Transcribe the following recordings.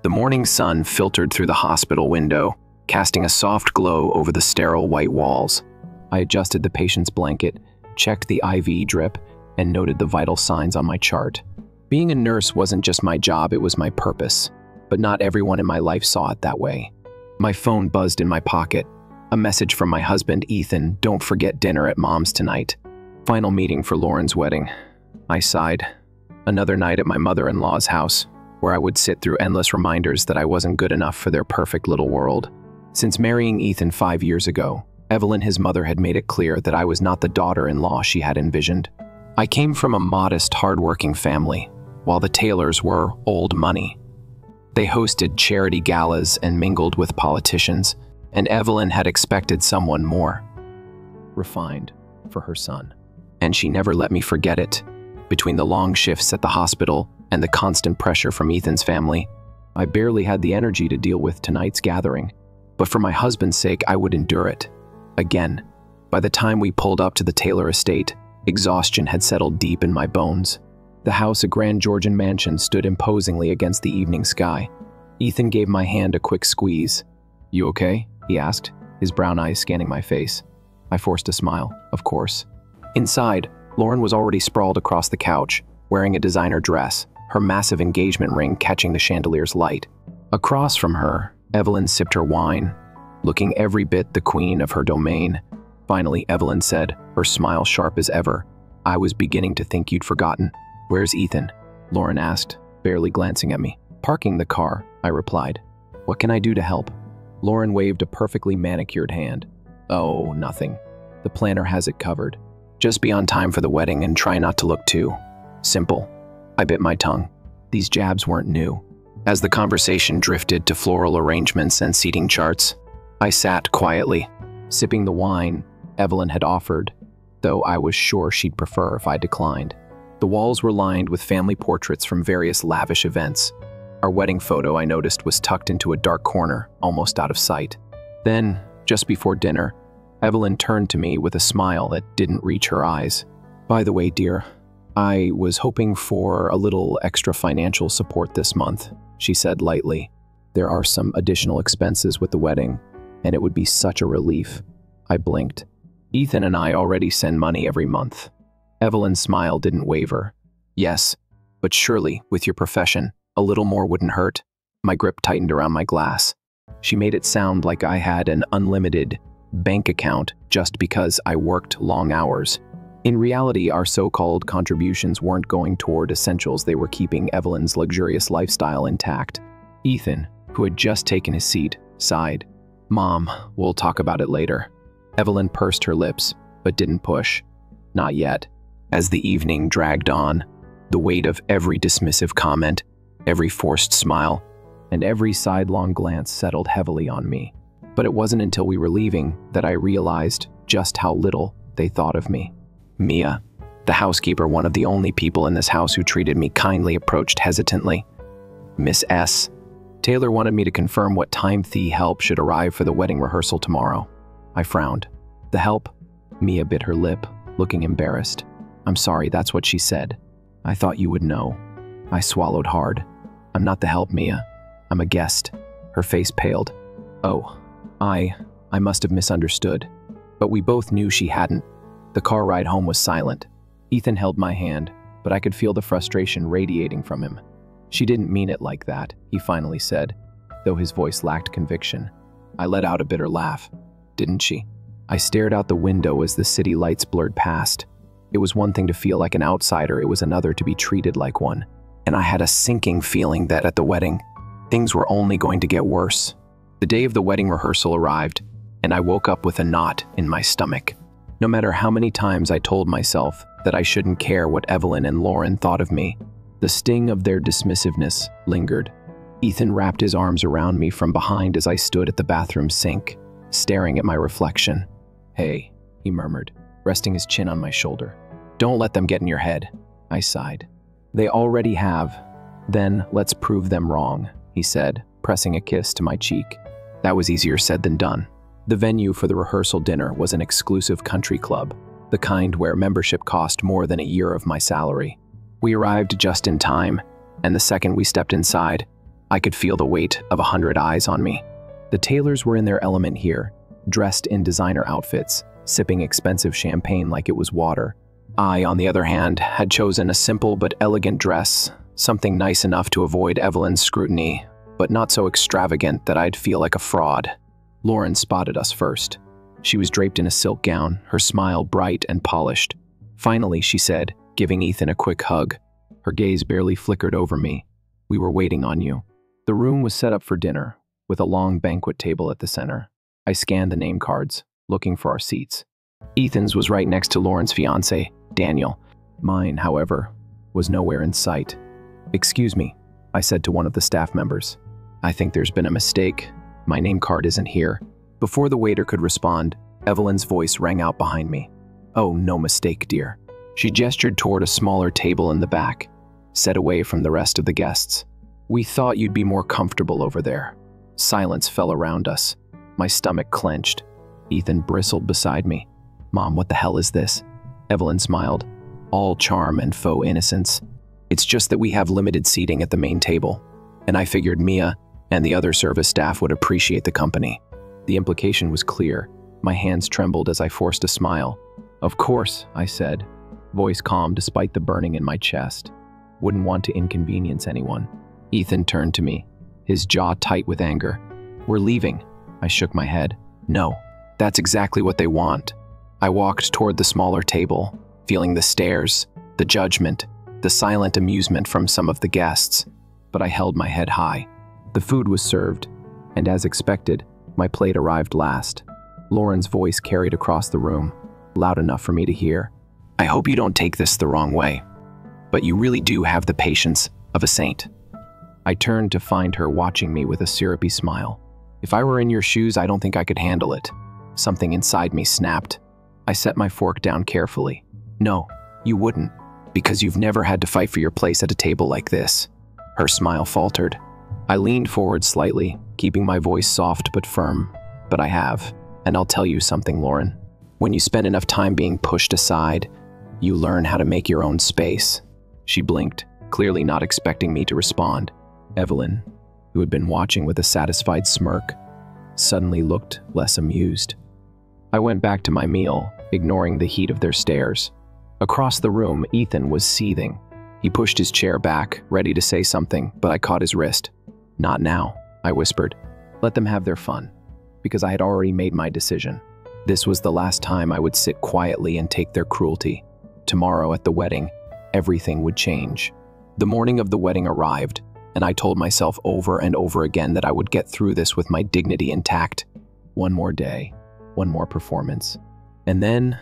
The morning sun filtered through the hospital window, casting a soft glow over the sterile white walls. I adjusted the patient's blanket, checked the IV drip, and noted the vital signs on my chart. Being a nurse wasn't just my job, it was my purpose. But not everyone in my life saw it that way. My phone buzzed in my pocket. A message from my husband, Ethan, "Don't forget dinner at Mom's tonight." Final meeting for Lauren's wedding. I sighed. Another night at my mother-in-law's house, where I would sit through endless reminders that I wasn't good enough for their perfect little world. Since marrying Ethan 5 years ago, Evelyn, his mother, had made it clear that I was not the daughter-in-law she had envisioned. I came from a modest, hard-working family, while the Taylors were old money. They hosted charity galas and mingled with politicians, and Evelyn had expected someone more refined for her son. And she never let me forget it. Between the long shifts at the hospital and the constant pressure from Ethan's family, I barely had the energy to deal with tonight's gathering. But for my husband's sake, I would endure it. Again, by the time we pulled up to the Taylor estate, exhaustion had settled deep in my bones. The house, a grand Georgian mansion, stood imposingly against the evening sky. Ethan gave my hand a quick squeeze. "You okay?" he asked, his brown eyes scanning my face. I forced a smile, of course. Inside, Lauren was already sprawled across the couch, wearing a designer dress, her massive engagement ring catching the chandelier's light. Across from her, Evelyn sipped her wine, looking every bit the queen of her domain. Finally, Evelyn said, her smile sharp as ever, "I was beginning to think you'd forgotten." "Where's Ethan?" Lauren asked, barely glancing at me. "Parking the car," I replied. "What can I do to help?" Lauren waved a perfectly manicured hand. "Oh, nothing. The planner has it covered. Just be on time for the wedding and try not to look too simple." I bit my tongue. These jabs weren't new. As the conversation drifted to floral arrangements and seating charts, I sat quietly, sipping the wine Evelyn had offered, though I was sure she'd prefer if I declined. The walls were lined with family portraits from various lavish events. Our wedding photo, I noticed, was tucked into a dark corner, almost out of sight. Then, just before dinner, Evelyn turned to me with a smile that didn't reach her eyes. "By the way, dear, I was hoping for a little extra financial support this month," she said lightly. "There are some additional expenses with the wedding, and it would be such a relief." I blinked. "Ethan and I already send money every month." Evelyn's smile didn't waver. "Yes, but surely, with your profession, a little more wouldn't hurt." My grip tightened around my glass. She made it sound like I had an unlimited bank account just because I worked long hours. In reality, our so-called contributions weren't going toward essentials, they were keeping Evelyn's luxurious lifestyle intact. Ethan, who had just taken his seat, sighed. "Mom, we'll talk about it later." Evelyn pursed her lips, but didn't push. Not yet. As the evening dragged on, the weight of every dismissive comment, every forced smile, and every sidelong glance settled heavily on me. But it wasn't until we were leaving that I realized just how little they thought of me. Mia, the housekeeper, one of the only people in this house who treated me kindly, approached hesitantly. "Miss S. Taylor wanted me to confirm what time the help should arrive for the wedding rehearsal tomorrow." I frowned. "The help?" Mia bit her lip, looking embarrassed. "I'm sorry, that's what she said. I thought you would know." I swallowed hard. "I'm not the help, Mia. I'm a guest." Her face paled. "Oh, I must have misunderstood." But we both knew she hadn't. The car ride home was silent. Ethan held my hand, but I could feel the frustration radiating from him. "She didn't mean it like that," he finally said, though his voice lacked conviction. I let out a bitter laugh. "Didn't she?" I stared out the window as the city lights blurred past. It was one thing to feel like an outsider, it was another to be treated like one. And I had a sinking feeling that at the wedding, things were only going to get worse. The day of the wedding rehearsal arrived, and I woke up with a knot in my stomach. No matter how many times I told myself that I shouldn't care what Evelyn and Lauren thought of me, the sting of their dismissiveness lingered. Ethan wrapped his arms around me from behind as I stood at the bathroom sink, staring at my reflection. "Hey," he murmured, resting his chin on my shoulder. "Don't let them get in your head." I sighed. "They already have. Then let's prove them wrong," he said, pressing a kiss to my cheek. That was easier said than done. The venue for the rehearsal dinner was an exclusive country club, the kind where membership cost more than a year of my salary. We arrived just in time, and the second we stepped inside, I could feel the weight of 100 eyes on me. The Taylors were in their element here, dressed in designer outfits, sipping expensive champagne like it was water. I, on the other hand, had chosen a simple but elegant dress, something nice enough to avoid Evelyn's scrutiny, but not so extravagant that I'd feel like a fraud. Lauren spotted us first. She was draped in a silk gown, her smile bright and polished. Finally, she said, giving Ethan a quick hug. Her gaze barely flickered over me. We were waiting on you. The room was set up for dinner, with a long banquet table at the center. I scanned the name cards, looking for our seats. Ethan's was right next to Lauren's fiancé, Daniel. Mine, however, was nowhere in sight. "Excuse me," I said to one of the staff members. "I think there's been a mistake. My name card isn't here." Before the waiter could respond, Evelyn's voice rang out behind me. "Oh, no mistake, dear." She gestured toward a smaller table in the back, set away from the rest of the guests. "We thought you'd be more comfortable over there." Silence fell around us. My stomach clenched. Ethan bristled beside me. "Mom, what the hell is this?" Evelyn smiled, all charm and faux innocence. "It's just that we have limited seating at the main table, and I figured Mia and the other service staff would appreciate the company." The implication was clear. My hands trembled as I forced a smile. "Of course," I said, voice calm despite the burning in my chest. "Wouldn't want to inconvenience anyone." Ethan turned to me, his jaw tight with anger. "We're leaving." I shook my head. "No, that's exactly what they want." I walked toward the smaller table, feeling the stares, the judgment, the silent amusement from some of the guests, but I held my head high. The food was served, and as expected, my plate arrived last. Lauren's voice carried across the room, loud enough for me to hear. "I hope you don't take this the wrong way, but you really do have the patience of a saint." I turned to find her watching me with a syrupy smile. If I were in your shoes, I don't think I could handle it. Something inside me snapped. I set my fork down carefully. "No, you wouldn't, because you've never had to fight for your place at a table like this." Her smile faltered. I leaned forward slightly, keeping my voice soft but firm. "But I have, and I'll tell you something, Lauren. When you spend enough time being pushed aside, you learn how to make your own space." She blinked, clearly not expecting me to respond. Evelyn, who had been watching with a satisfied smirk, suddenly looked less amused. I went back to my meal, ignoring the heat of their stares. Across the room, Ethan was seething. He pushed his chair back, ready to say something, but I caught his wrist. "Not now," I whispered. "Let them have their fun," because I had already made my decision. This was the last time I would sit quietly and take their cruelty. Tomorrow at the wedding, everything would change. The morning of the wedding arrived, and I told myself over and over again that I would get through this with my dignity intact. One more day, one more performance. And then,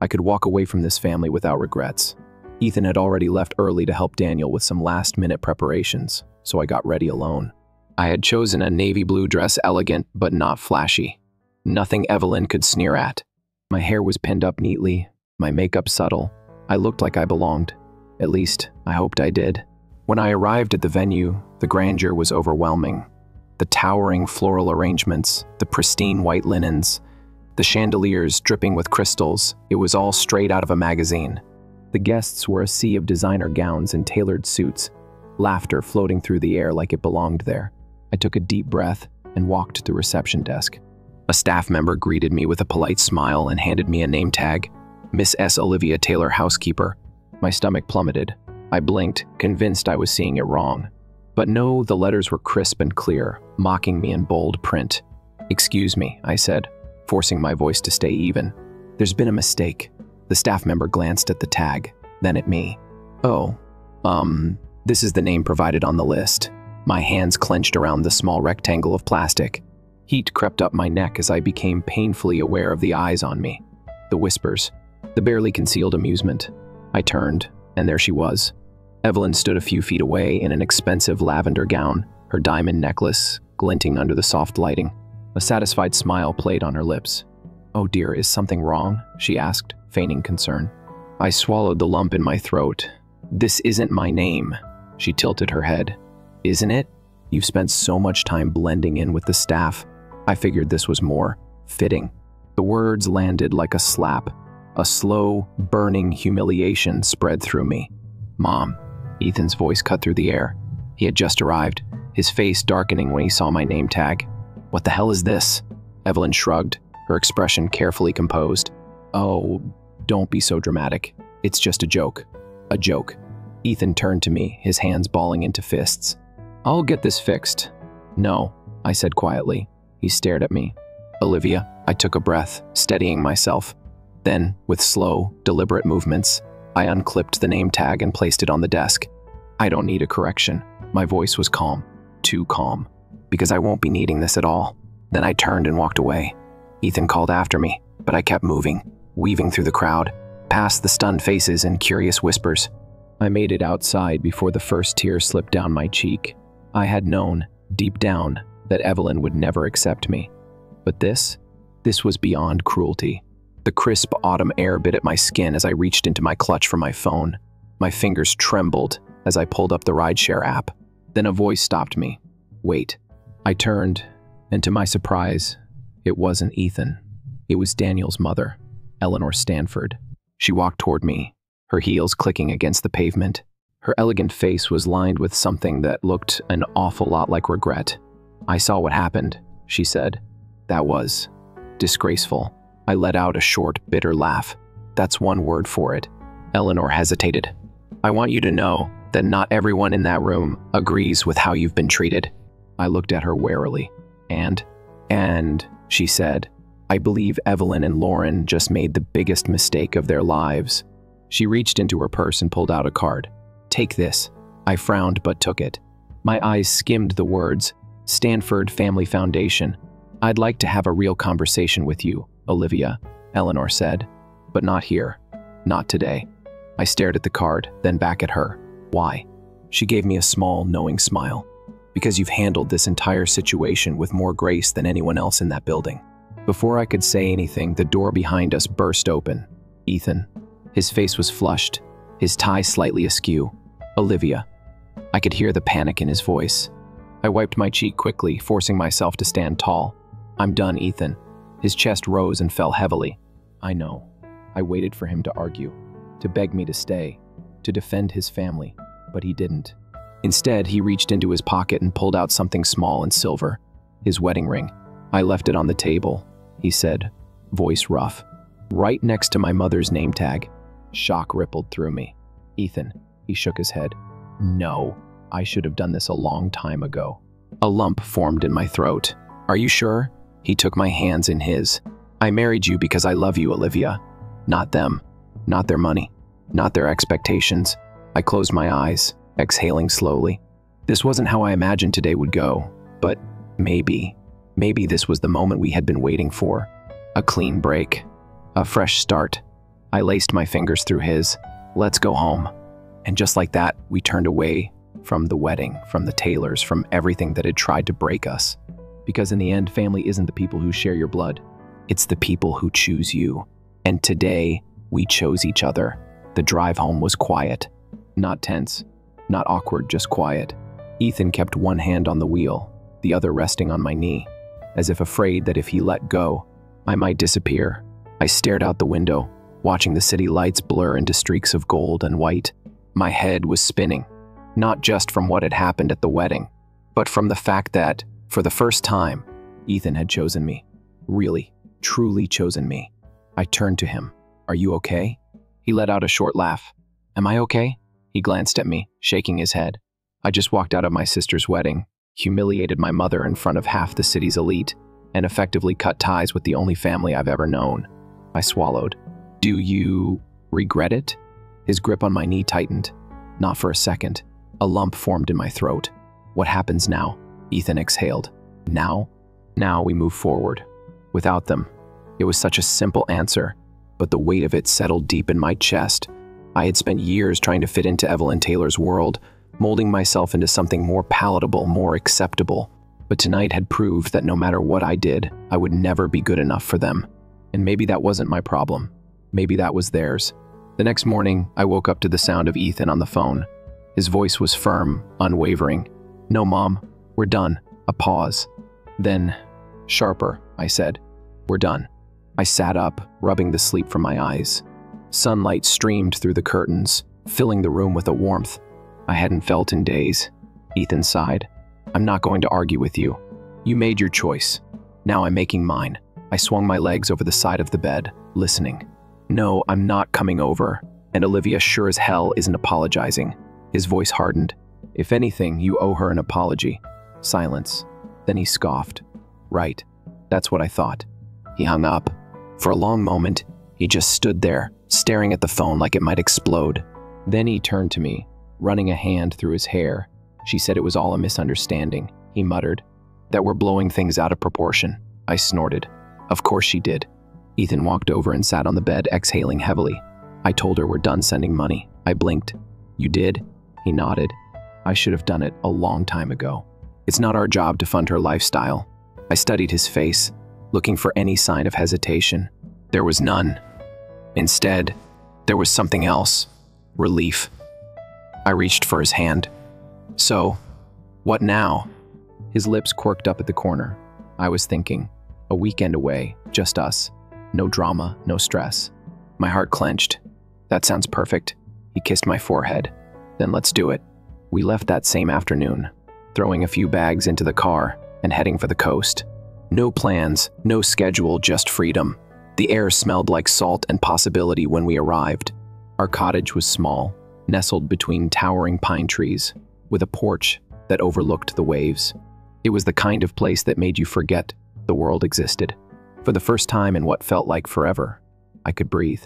I could walk away from this family without regrets. Ethan had already left early to help Daniel with some last-minute preparations, so I got ready alone. I had chosen a navy blue dress, elegant but not flashy. Nothing Evelyn could sneer at. My hair was pinned up neatly, my makeup subtle. I looked like I belonged. At least, I hoped I did. When I arrived at the venue, the grandeur was overwhelming. The towering floral arrangements, the pristine white linens, the chandeliers dripping with crystals, it was all straight out of a magazine. The guests were a sea of designer gowns and tailored suits, laughter floating through the air like it belonged there. I took a deep breath and walked to the reception desk. A staff member greeted me with a polite smile and handed me a name tag, Miss S. Olivia Taylor, housekeeper. My stomach plummeted. I blinked, convinced I was seeing it wrong. But no, the letters were crisp and clear, mocking me in bold print. "Excuse me," I said, forcing my voice to stay even. "There's been a mistake." The staff member glanced at the tag, then at me. "Oh, this is the name provided on the list." My hands clenched around the small rectangle of plastic. Heat crept up my neck as I became painfully aware of the eyes on me. The whispers, the barely concealed amusement. I turned, and there she was. Evelyn stood a few feet away in an expensive lavender gown, her diamond necklace glinting under the soft lighting. A satisfied smile played on her lips. "Oh dear, is something wrong?" she asked, feigning concern. I swallowed the lump in my throat. "This isn't my name." She tilted her head. "Isn't it? You've spent so much time blending in with the staff. I figured this was more fitting." The words landed like a slap. A slow, burning humiliation spread through me. "Mom," Ethan's voice cut through the air. He had just arrived. his face darkening when he saw my name tag. "What the hell is this?" Evelyn shrugged, her expression carefully composed. "Oh, don't be so dramatic. It's just a joke." "A joke." Ethan turned to me, his hands balling into fists. "I'll get this fixed." "No," I said quietly. He stared at me. "Olivia," I took a breath, steadying myself. Then, with slow, deliberate movements, I unclipped the name tag and placed it on the desk. "I don't need a correction." My voice was calm, too calm, because I won't be needing this at all. Then I turned and walked away. Ethan called after me, but I kept moving, weaving through the crowd, past the stunned faces and curious whispers. I made it outside before the first tear slipped down my cheek. I had known, deep down, that Evelyn would never accept me. But this was beyond cruelty. The crisp autumn air bit at my skin as I reached into my clutch for my phone. My fingers trembled as I pulled up the rideshare app. Then a voice stopped me. "Wait." I turned, and to my surprise, it wasn't Ethan. It was Daniel's mother, Eleanor Stanford. She walked toward me, her heels clicking against the pavement. Her elegant face was lined with something that looked an awful lot like regret. "I saw what happened," she said. "That was disgraceful." I let out a short, bitter laugh. "That's one word for it." Eleanor hesitated. "I want you to know that not everyone in that room agrees with how you've been treated." I looked at her warily. And, she said, "I believe Evelyn and Lauren just made the biggest mistake of their lives." She reached into her purse and pulled out a card. "Take this." I frowned but took it. My eyes skimmed the words, "Stanford Family Foundation. I'd like to have a real conversation with you, Olivia," Eleanor said. "But not here. Not today." I stared at the card, then back at her. "Why?" She gave me a small, knowing smile. "Because you've handled this entire situation with more grace than anyone else in that building." Before I could say anything, the door behind us burst open. Ethan. His face was flushed, his tie slightly askew. "Olivia." I could hear the panic in his voice. I wiped my cheek quickly, forcing myself to stand tall. "I'm done, Ethan." His chest rose and fell heavily. "I know." I waited for him to argue, to beg me to stay, to defend his family, but he didn't. Instead, he reached into his pocket and pulled out something small and silver, his wedding ring. "I left it on the table," he said, voice rough, "right next to my mother's name tag." Shock rippled through me. "Ethan," he shook his head. "No, I should have done this a long time ago." A lump formed in my throat. "Are you sure?" He took my hands in his. "I married you because I love you, Olivia. Not them. Not their money. Not their expectations." I closed my eyes, exhaling slowly. This wasn't how I imagined today would go, but maybe this was the moment we had been waiting for. A clean break. A fresh start. I laced my fingers through his. "Let's go home." And just like that, we turned away from the wedding, from the Taylors, from everything that had tried to break us. Because in the end, family isn't the people who share your blood. It's the people who choose you. And today, we chose each other. The drive home was quiet. Not tense. Not awkward, just quiet. Ethan kept one hand on the wheel, the other resting on my knee, as if afraid that if he let go, I might disappear. I stared out the window, watching the city lights blur into streaks of gold and white. My head was spinning, not just from what had happened at the wedding, but from the fact that, for the first time, Ethan had chosen me. Really, truly chosen me. I turned to him. "Are you okay?" He let out a short laugh. "Am I okay?" He glanced at me, shaking his head. "I just walked out of my sister's wedding, humiliated my mother in front of half the city's elite, and effectively cut ties with the only family I've ever known." I swallowed. "Do you regret it?" His grip on my knee tightened. Not for a second. A lump formed in my throat. "What happens now?" Ethan exhaled. "Now?" "Now we move forward. Without them." It was such a simple answer, but the weight of it settled deep in my chest. I had spent years trying to fit into Evelyn Taylor's world, molding myself into something more palatable, more acceptable. But tonight had proved that no matter what I did, I would never be good enough for them. And maybe that wasn't my problem. Maybe that was theirs. The next morning, I woke up to the sound of Ethan on the phone. His voice was firm, unwavering. "No, Mom, we're done." A pause. Then, sharper, I said, "We're done." I sat up, rubbing the sleep from my eyes. Sunlight streamed through the curtains, filling the room with a warmth I hadn't felt in days. Ethan sighed. I'm not going to argue with you. You made your choice. Now I'm making mine. I swung my legs over the side of the bed, listening. No, I'm not coming over. And Olivia sure as hell isn't apologizing. His voice hardened. If anything, you owe her an apology. Silence. Then he scoffed. Right. That's what I thought. He hung up. For a long moment, he just stood there, staring at the phone like it might explode. Then he turned to me, running a hand through his hair. She said it was all a misunderstanding. He muttered. That we're blowing things out of proportion. I snorted. Of course she did. Ethan walked over and sat on the bed, exhaling heavily. I told her we're done sending money. I blinked. You did? He nodded. I should have done it a long time ago. It's not our job to fund her lifestyle. I studied his face, looking for any sign of hesitation. There was none. Instead, there was something else. Relief. I reached for his hand. So, what now? His lips quirked up at the corner. I was thinking. A weekend away, just us. No drama, no stress. My heart clenched. That sounds perfect. He kissed my forehead. Then let's do it. We left that same afternoon, throwing a few bags into the car and heading for the coast. No plans, no schedule, just freedom. The air smelled like salt and possibility when we arrived. Our cottage was small, nestled between towering pine trees, with a porch that overlooked the waves. It was the kind of place that made you forget the world existed. For the first time in what felt like forever, I could breathe.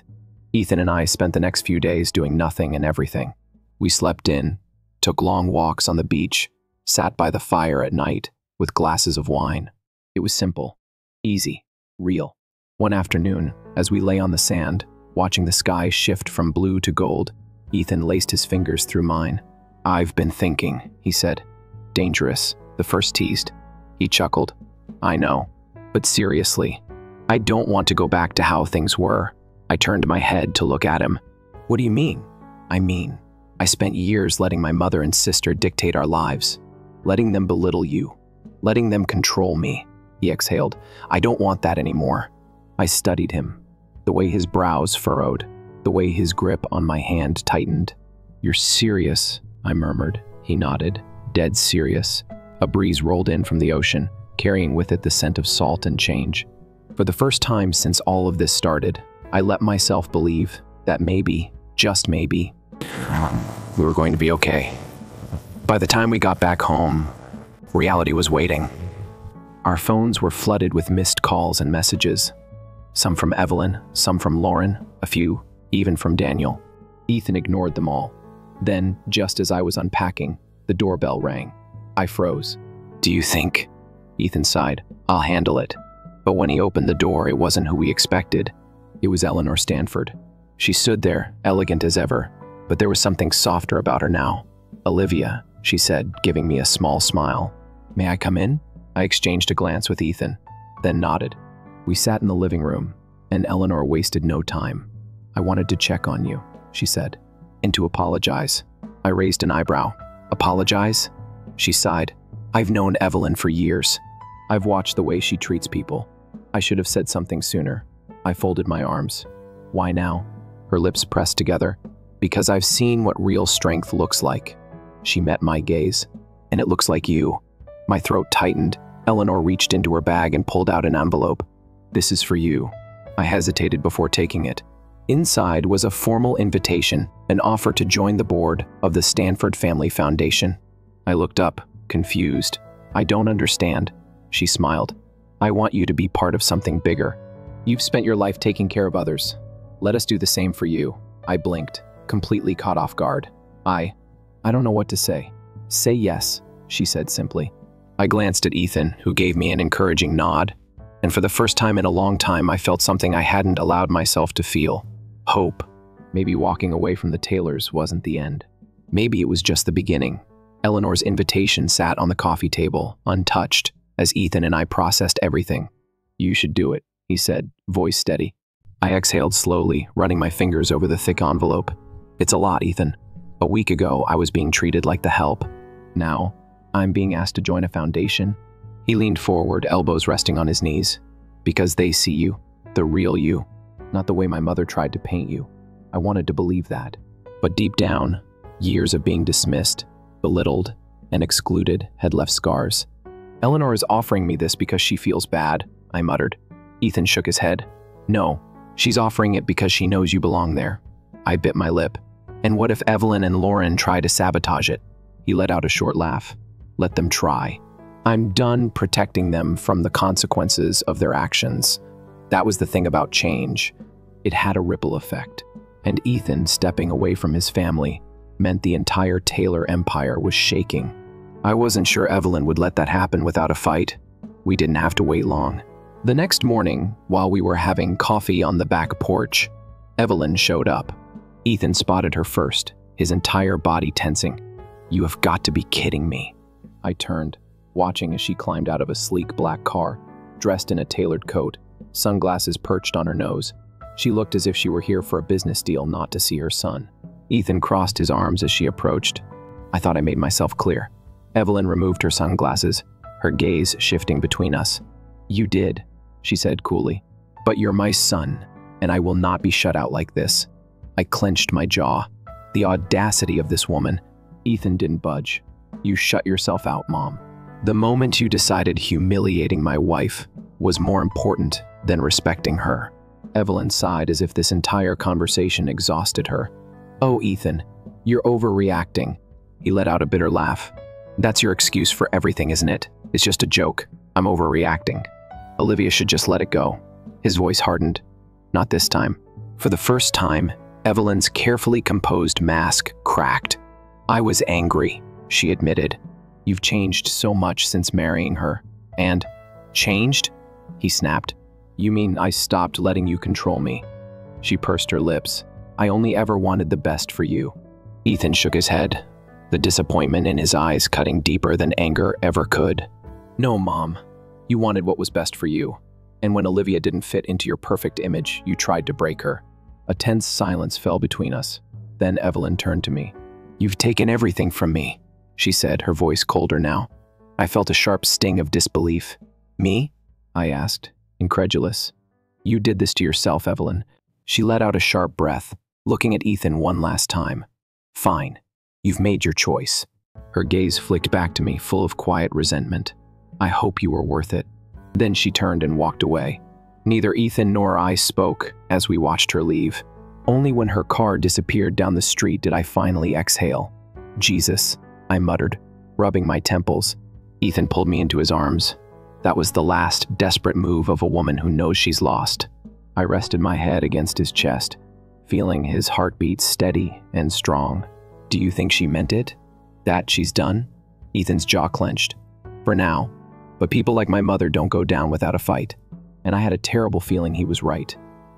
Ethan and I spent the next few days doing nothing and everything. We slept in, took long walks on the beach, sat by the fire at night with glasses of wine. It was simple, easy, real. One afternoon, as we lay on the sand, watching the sky shift from blue to gold, Ethan laced his fingers through mine. I've been thinking, he said. Dangerous, the first teased. He chuckled. I know, but seriously, I don't want to go back to how things were. I turned my head to look at him. What do you mean? I spent years letting my mother and sister dictate our lives, letting them belittle you, letting them control me. He exhaled. I don't want that anymore. I studied him, the way his brows furrowed, the way his grip on my hand tightened. You're serious, I murmured. He nodded, dead serious. A breeze rolled in from the ocean, carrying with it the scent of salt and change. For the first time since all of this started, I let myself believe that maybe, just maybe, we were going to be okay. By the time we got back home, reality was waiting. Our phones were flooded with missed calls and messages. Some from Evelyn, some from Lauren, a few, even from Daniel. Ethan ignored them all. Then, just as I was unpacking, the doorbell rang. I froze. Do you think? Ethan sighed. I'll handle it. But when he opened the door, it wasn't who we expected. It was Eleanor Stanford. She stood there, elegant as ever, but there was something softer about her now. Olivia, she said, giving me a small smile. May I come in? I exchanged a glance with Ethan, then nodded. We sat in the living room, and Eleanor wasted no time. I wanted to check on you, she said, and to apologize. I raised an eyebrow. Apologize? She sighed. I've known Evelyn for years. I've watched the way she treats people. I should have said something sooner. I folded my arms. Why now? Her lips pressed together. Because I've seen what real strength looks like. She met my gaze. And it looks like you. My throat tightened. Eleanor reached into her bag and pulled out an envelope. This is for you. I hesitated before taking it. Inside was a formal invitation, an offer to join the board of the Stanford Family Foundation. I looked up, confused. I don't understand. She smiled. I want you to be part of something bigger. You've spent your life taking care of others. Let us do the same for you. I blinked, completely caught off guard. I don't know what to say. Say yes, she said simply. I glanced at Ethan, who gave me an encouraging nod. And for the first time in a long time, I felt something I hadn't allowed myself to feel. Hope. Maybe walking away from the Taylors wasn't the end. Maybe it was just the beginning. Eleanor's invitation sat on the coffee table, untouched, as Ethan and I processed everything. You should do it, he said, voice steady. I exhaled slowly, running my fingers over the thick envelope. It's a lot, Ethan. A week ago, I was being treated like the help. Now, I'm being asked to join a foundation. He leaned forward, elbows resting on his knees. Because they see you, the real you, not the way my mother tried to paint you. I wanted to believe that. But deep down, years of being dismissed, belittled, and excluded had left scars. Eleanor is offering me this because she feels bad, I muttered. Ethan shook his head. No, she's offering it because she knows you belong there. I bit my lip. And what if Evelyn and Lauren try to sabotage it? He let out a short laugh. Let them try. I'm done protecting them from the consequences of their actions. That was the thing about change. It had a ripple effect. And Ethan stepping away from his family meant the entire Taylor empire was shaking. I wasn't sure Evelyn would let that happen without a fight. We didn't have to wait long. The next morning, while we were having coffee on the back porch, Evelyn showed up. Ethan spotted her first, his entire body tensing. You have got to be kidding me. I turned, watching as she climbed out of a sleek black car, dressed in a tailored coat, sunglasses perched on her nose. She looked as if she were here for a business deal, not to see her son. Ethan crossed his arms as she approached. I thought I made myself clear. Evelyn removed her sunglasses, her gaze shifting between us. You did, she said coolly. But you're my son, and I will not be shut out like this. I clenched my jaw. The audacity of this woman. Ethan didn't budge. You shut yourself out, Mom. The moment you decided humiliating my wife was more important than respecting her. Evelyn sighed as if this entire conversation exhausted her. Oh, Ethan, you're overreacting. He let out a bitter laugh. That's your excuse for everything, isn't it? It's just a joke. I'm overreacting. Olivia should just let it go. His voice hardened. Not this time. For the first time, Evelyn's carefully composed mask cracked. I was angry, she admitted. You've changed so much since marrying her. And changed? He snapped. You mean I stopped letting you control me? She pursed her lips. I only ever wanted the best for you. Ethan shook his head, the disappointment in his eyes cutting deeper than anger ever could. No, Mom. You wanted what was best for you. And when Olivia didn't fit into your perfect image, you tried to break her. A tense silence fell between us. Then Evelyn turned to me. You've taken everything from me, she said, her voice colder now. I felt a sharp sting of disbelief. Me? I asked, incredulous. You did this to yourself, Evelyn. She let out a sharp breath, looking at Ethan one last time. Fine. You've made your choice. Her gaze flicked back to me, full of quiet resentment. I hope you were worth it. Then she turned and walked away. Neither Ethan nor I spoke as we watched her leave. Only when her car disappeared down the street did I finally exhale. Jesus, I muttered, rubbing my temples. Ethan pulled me into his arms. That was the last desperate move of a woman who knows she's lost. I rested my head against his chest, feeling his heartbeat steady and strong. Do you think she meant it? That she's done? Ethan's jaw clenched. For now. But people like my mother don't go down without a fight. And I had a terrible feeling he was right.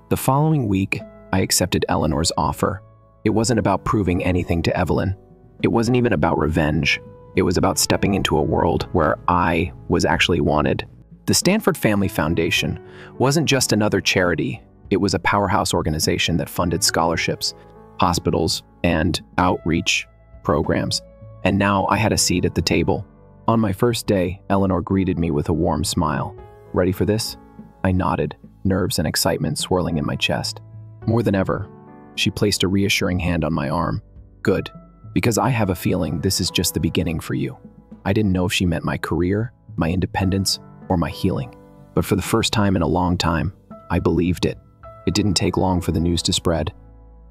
The following week, I accepted Eleanor's offer. It wasn't about proving anything to Evelyn. It wasn't even about revenge. It was about stepping into a world where I was actually wanted. The Stanford Family Foundation wasn't just another charity. It was a powerhouse organization that funded scholarships, hospitals, and outreach programs. And now I had a seat at the table. On my first day, Eleanor greeted me with a warm smile. Ready for this? I nodded, nerves and excitement swirling in my chest. More than ever, she placed a reassuring hand on my arm. Good, because I have a feeling this is just the beginning for you. I didn't know if she meant my career, my independence, or my healing. But for the first time in a long time, I believed it. It didn't take long for the news to spread.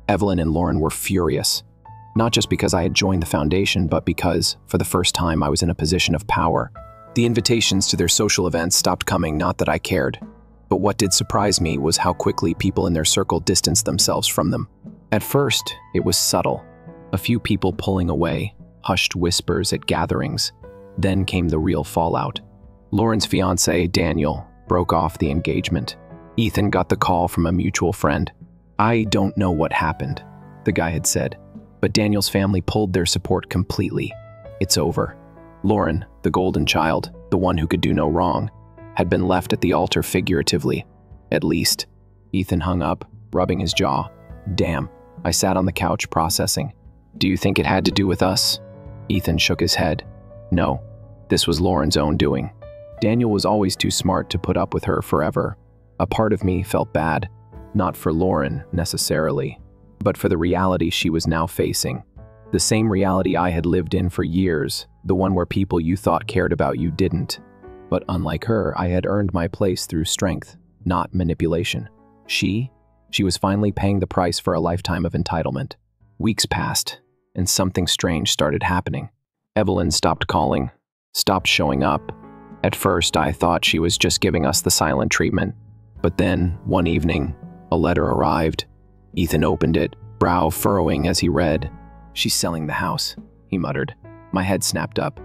Evelyn and Lauren were furious. Not just because I had joined the foundation, but because, for the first time, I was in a position of power. The invitations to their social events stopped coming, not that I cared. But what did surprise me was how quickly people in their circle distanced themselves from them. At first, it was subtle. A few people pulling away, hushed whispers at gatherings. Then came the real fallout. Lauren's fiancé, Daniel, broke off the engagement. Ethan got the call from a mutual friend. I don't know what happened, the guy had said, but Daniel's family pulled their support completely. It's over. Lauren, the golden child, the one who could do no wrong, had been left at the altar figuratively, at least. Ethan hung up, rubbing his jaw. Damn, I sat on the couch processing. Do you think it had to do with us? Ethan shook his head. No, this was Lauren's own doing. Daniel was always too smart to put up with her forever. A part of me felt bad, not for Lauren necessarily, but for the reality she was now facing. The same reality I had lived in for years, the one where people you thought cared about you didn't. But unlike her, I had earned my place through strength, not manipulation. She was finally paying the price for a lifetime of entitlement. Weeks passed, and something strange started happening. Evelyn stopped calling, stopped showing up. At first, I thought she was just giving us the silent treatment. But then, one evening, a letter arrived. Ethan opened it, brow furrowing as he read. "She's selling the house," he muttered. My head snapped up.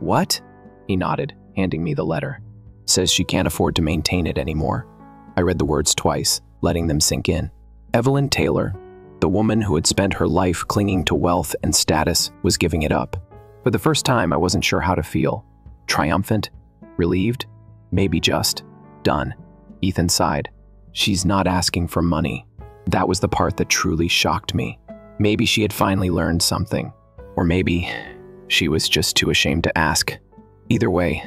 "What?" He nodded, handing me the letter. "Says she can't afford to maintain it anymore." I read the words twice, letting them sink in. Evelyn Taylor, the woman who had spent her life clinging to wealth and status, was giving it up. For the first time, I wasn't sure how to feel. Triumphant? Relieved? Maybe just done. Ethan sighed. "She's not asking for money." That was the part that truly shocked me. Maybe she had finally learned something. Or maybe she was just too ashamed to ask. Either way,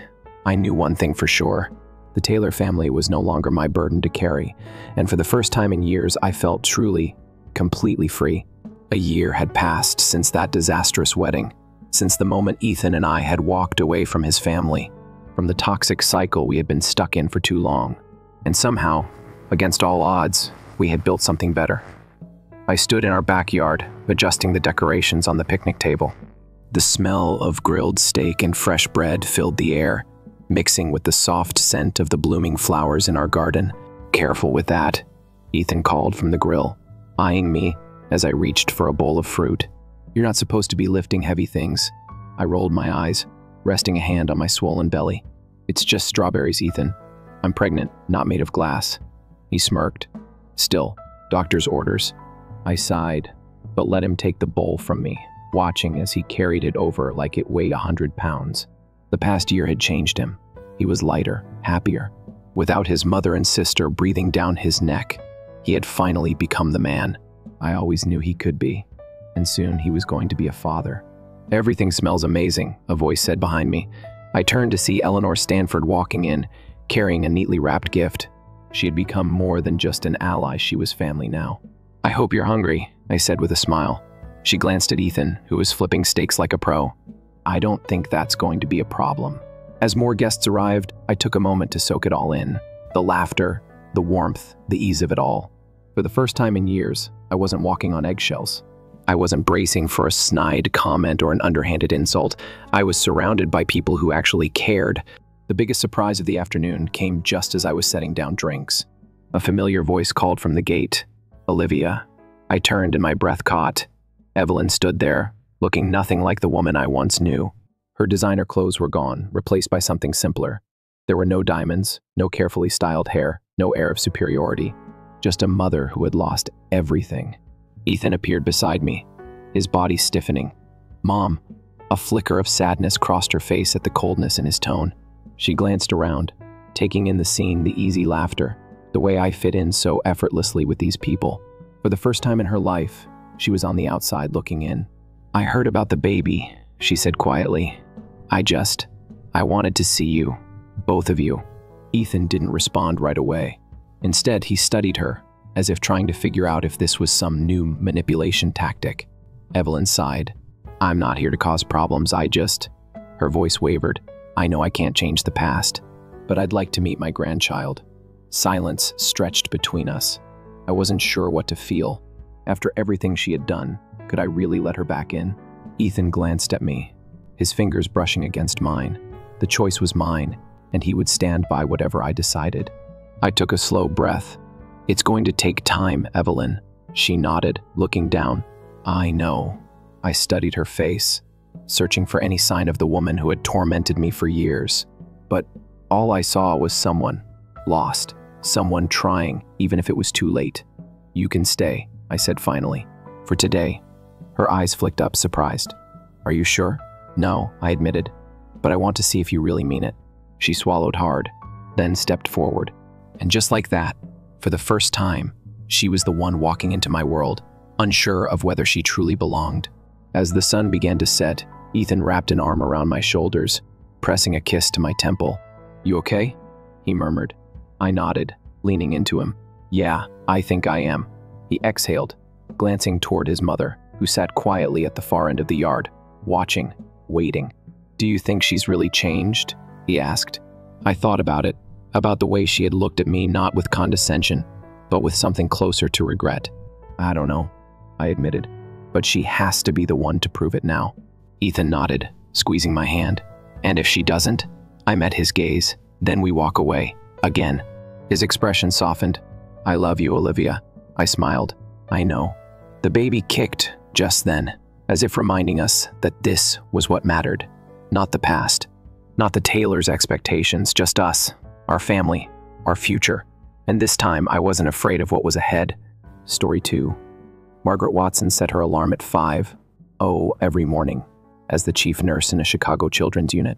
I knew one thing for sure. The Taylor family was no longer my burden to carry, and for the first time in years, I felt truly, completely free. A year had passed since that disastrous wedding, since the moment Ethan and I had walked away from his family, from the toxic cycle we had been stuck in for too long. And somehow, against all odds, we had built something better. I stood in our backyard, adjusting the decorations on the picnic table. The smell of grilled steak and fresh bread filled the air, mixing with the soft scent of the blooming flowers in our garden. "Careful with that," Ethan called from the grill, eyeing me as I reached for a bowl of fruit. "You're not supposed to be lifting heavy things." I rolled my eyes, resting a hand on my swollen belly. "It's just strawberries, Ethan. I'm pregnant, not made of glass." He smirked. "Still, doctor's orders." I sighed, but let him take the bowl from me, watching as he carried it over like it weighed 100 pounds. The past year had changed him. He was lighter, happier. Without his mother and sister breathing down his neck, he had finally become the man I always knew he could be. And soon he was going to be a father. "Everything smells amazing," a voice said behind me. I turned to see Eleanor Stanford walking in, carrying a neatly wrapped gift. She had become more than just an ally, she was family now. "I hope you're hungry," I said with a smile. She glanced at Ethan, who was flipping steaks like a pro. "I don't think that's going to be a problem." As more guests arrived, I took a moment to soak it all in. The laughter, the warmth, the ease of it all. For the first time in years, I wasn't walking on eggshells. I wasn't bracing for a snide comment or an underhanded insult. I was surrounded by people who actually cared. The biggest surprise of the afternoon came just as I was setting down drinks. A familiar voice called from the gate. "Olivia." I turned and my breath caught. Evelyn stood there, looking nothing like the woman I once knew. Her designer clothes were gone, replaced by something simpler. There were no diamonds, no carefully styled hair, no air of superiority. Just a mother who had lost everything. Ethan appeared beside me, his body stiffening. "Mom." A flicker of sadness crossed her face at the coldness in his tone. She glanced around, taking in the scene, the easy laughter, the way I fit in so effortlessly with these people. For the first time in her life, she was on the outside looking in. "I heard about the baby," she said quietly. I wanted to see you, both of you." Ethan didn't respond right away. Instead, he studied her, as if trying to figure out if this was some new manipulation tactic. Evelyn sighed. "I'm not here to cause problems, Her voice wavered. "I know I can't change the past, but I'd like to meet my grandchild." Silence stretched between us. I wasn't sure what to feel. After everything she had done, could I really let her back in? Ethan glanced at me, his fingers brushing against mine. The choice was mine, and he would stand by whatever I decided. I took a slow breath. "It's going to take time, Evelyn." She nodded, looking down. "I know." I studied her face, searching for any sign of the woman who had tormented me for years. But all I saw was someone, lost, someone trying, even if it was too late. "You can stay," I said finally, "for today." Her eyes flicked up, surprised. "Are you sure?" "No," I admitted, "but I want to see if you really mean it." She swallowed hard, then stepped forward. And just like that, for the first time, she was the one walking into my world, unsure of whether she truly belonged. As the sun began to set, Ethan wrapped an arm around my shoulders, pressing a kiss to my temple. "You okay?" he murmured. I nodded, leaning into him. "Yeah, I think I am." He exhaled, glancing toward his mother. who sat quietly at the far end of the yard, watching, waiting. "Do you think she's really changed?" he asked. I thought about it, about the way she had looked at me, not with condescension, but with something closer to regret. "I don't know," I admitted, "but she has to be the one to prove it now." Ethan nodded, squeezing my hand. "And if she doesn't?" I met his gaze. "Then we walk away. Again." His expression softened. "I love you, Olivia." I smiled. "I know." The baby kicked just then, as if reminding us that this was what mattered. Not the past, not the Taylor's expectations, just us, our family, our future. And this time, I wasn't afraid of what was ahead. Story 2. Margaret Watson set her alarm at 5:00 every morning as the chief nurse in a Chicago children's unit.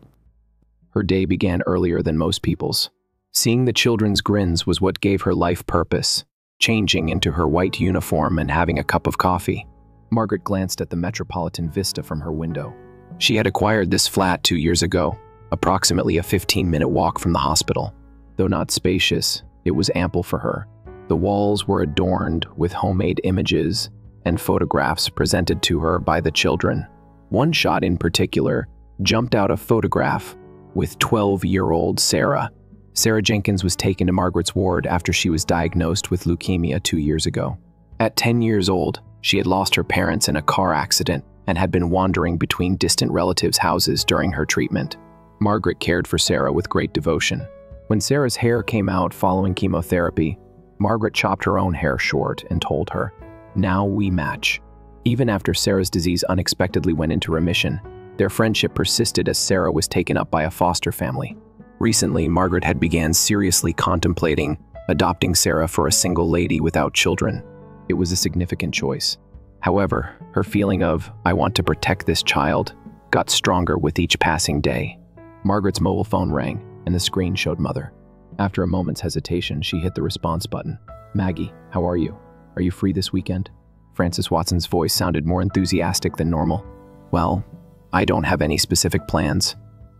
Her day began earlier than most people's. Seeing the children's grins was what gave her life purpose, changing into her white uniform and having a cup of coffee. Margaret glanced at the metropolitan vista from her window. She had acquired this flat 2 years ago, approximately a 15-minute walk from the hospital. Though not spacious, it was ample for her. The walls were adorned with homemade images and photographs presented to her by the children. One shot in particular jumped out, a photograph with 12-year-old Sarah. Sarah Jenkins was taken to Margaret's ward after she was diagnosed with leukemia 2 years ago. At 10 years old, she had lost her parents in a car accident and had been wandering between distant relatives' houses during her treatment. Margaret cared for Sarah with great devotion. When Sarah's hair came out following chemotherapy, Margaret chopped her own hair short and told her, "Now we match." Even after Sarah's disease unexpectedly went into remission, their friendship persisted as Sarah was taken up by a foster family. Recently, Margaret had began seriously contemplating adopting Sarah for a single lady without children. It was a significant choice. However, her feeling of, "I want to protect this child," got stronger with each passing day. Margaret's mobile phone rang, and the screen showed Mother. After a moment's hesitation, she hit the response button. "Maggie, how are you? Are you free this weekend?" Frances Watson's voice sounded more enthusiastic than normal. "Well, I don't have any specific plans."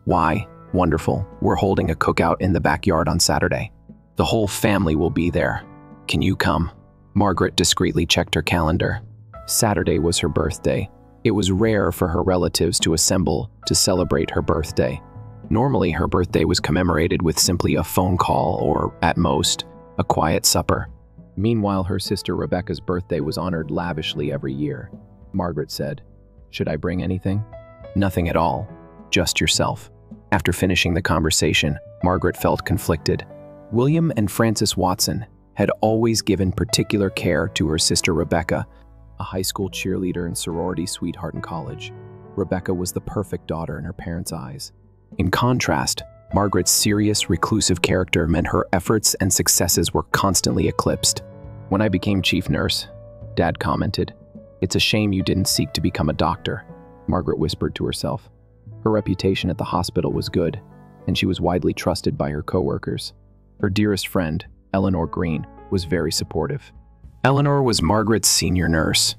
"Why? Wonderful. We're holding a cookout in the backyard on Saturday. The whole family will be there. Can you come?" Margaret discreetly checked her calendar. Saturday was her birthday. It was rare for her relatives to assemble to celebrate her birthday. Normally, her birthday was commemorated with simply a phone call or, at most, a quiet supper. Meanwhile, her sister Rebecca's birthday was honored lavishly every year. Margaret said, "Should I bring anything?" "Nothing at all. Just yourself." After finishing the conversation, Margaret felt conflicted. William and Frances Watson had always given particular care to her sister Rebecca, a high school cheerleader and sorority sweetheart in college. Rebecca was the perfect daughter in her parents' eyes. In contrast, Margaret's serious, reclusive character meant her efforts and successes were constantly eclipsed. "When I became chief nurse," Dad commented, "it's a shame you didn't seek to become a doctor," Margaret whispered to herself. Her reputation at the hospital was good, and she was widely trusted by her coworkers. Her dearest friend, Eleanor Green, was very supportive. Eleanor was Margaret's senior nurse.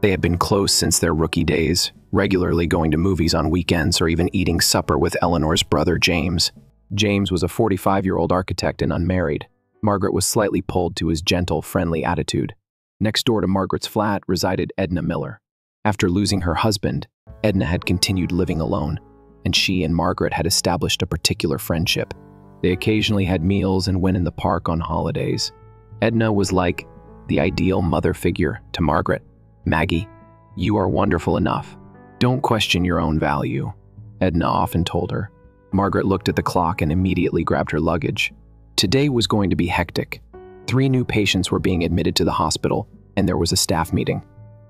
They had been close since their rookie days, regularly going to movies on weekends or even eating supper with Eleanor's brother James. James was a 45-year-old architect and unmarried. Margaret was slightly pulled to his gentle, friendly attitude. Next door to Margaret's flat resided Edna Miller. After losing her husband, Edna had continued living alone, and she and Margaret had established a particular friendship. They occasionally had meals and went in the park on holidays. Edna was like the ideal mother figure to Margaret. "Maggie, you are wonderful enough. Don't question your own value," Edna often told her. Margaret looked at the clock and immediately grabbed her luggage. Today was going to be hectic. 3 new patients were being admitted to the hospital, and there was a staff meeting.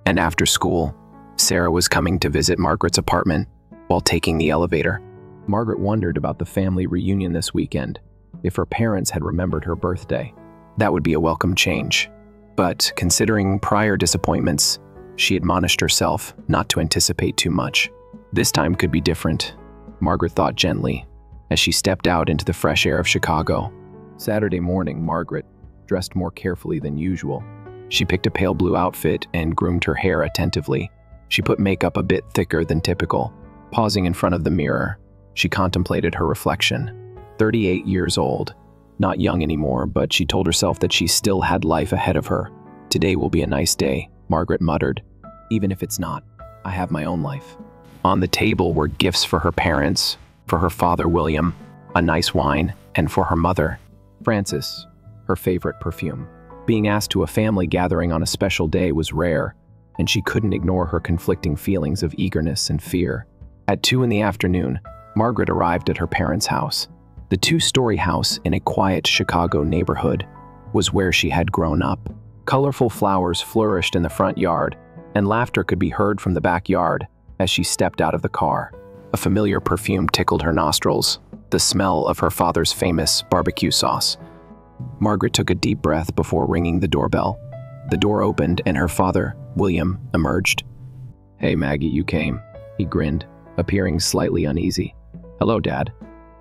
And after school, Sarah was coming to visit Margaret's apartment while taking the elevator. Margaret wondered about the family reunion this weekend. If her parents had remembered her birthday, that would be a welcome change. But considering prior disappointments, she admonished herself not to anticipate too much. This time could be different, Margaret thought gently, as she stepped out into the fresh air of Chicago. Saturday morning, Margaret dressed more carefully than usual. She picked a pale blue outfit and groomed her hair attentively. She put makeup a bit thicker than typical. Pausing in front of the mirror, she contemplated her reflection. 38 years old. Not young anymore, but she told herself that she still had life ahead of her. "Today will be a nice day," Margaret muttered. Even if it's not, I have my own life. On the table were gifts for her parents, for her father, William, a nice wine, and for her mother, Frances, her favorite perfume. Being asked to a family gathering on a special day was rare, and she couldn't ignore her conflicting feelings of eagerness and fear. At 2 in the afternoon, Margaret arrived at her parents' house. The 2-story house in a quiet Chicago neighborhood was where she had grown up. Colorful flowers flourished in the front yard, and laughter could be heard from the backyard as she stepped out of the car. A familiar perfume tickled her nostrils, the smell of her father's famous barbecue sauce. Margaret took a deep breath before ringing the doorbell. The door opened and her father, William, emerged. "Hey Maggie, you came," he grinned, appearing slightly uneasy. "Hello, Dad."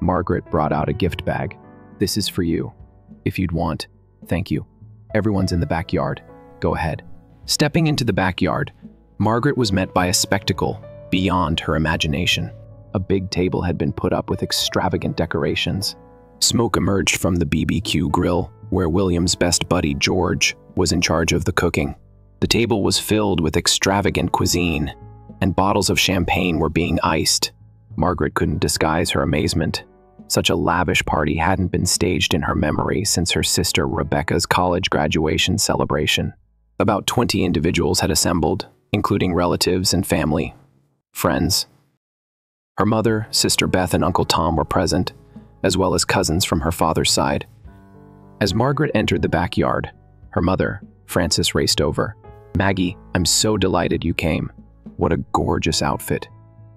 Margaret brought out a gift bag. "This is for you. If you'd want. Thank you. Everyone's in the backyard. Go ahead." Stepping into the backyard, Margaret was met by a spectacle beyond her imagination. A big table had been put up with extravagant decorations. Smoke emerged from the BBQ grill, where William's best buddy, George, was in charge of the cooking. The table was filled with extravagant cuisine, and bottles of champagne were being iced. Margaret couldn't disguise her amazement. Such a lavish party hadn't been staged in her memory since her sister Rebecca's college graduation celebration. About 20 individuals had assembled, including relatives and family, friends. Her mother, Sister Beth, and Uncle Tom were present, as well as cousins from her father's side. As Margaret entered the backyard, her mother, Frances, raced over. "Maggie, I'm so delighted you came. What a gorgeous outfit."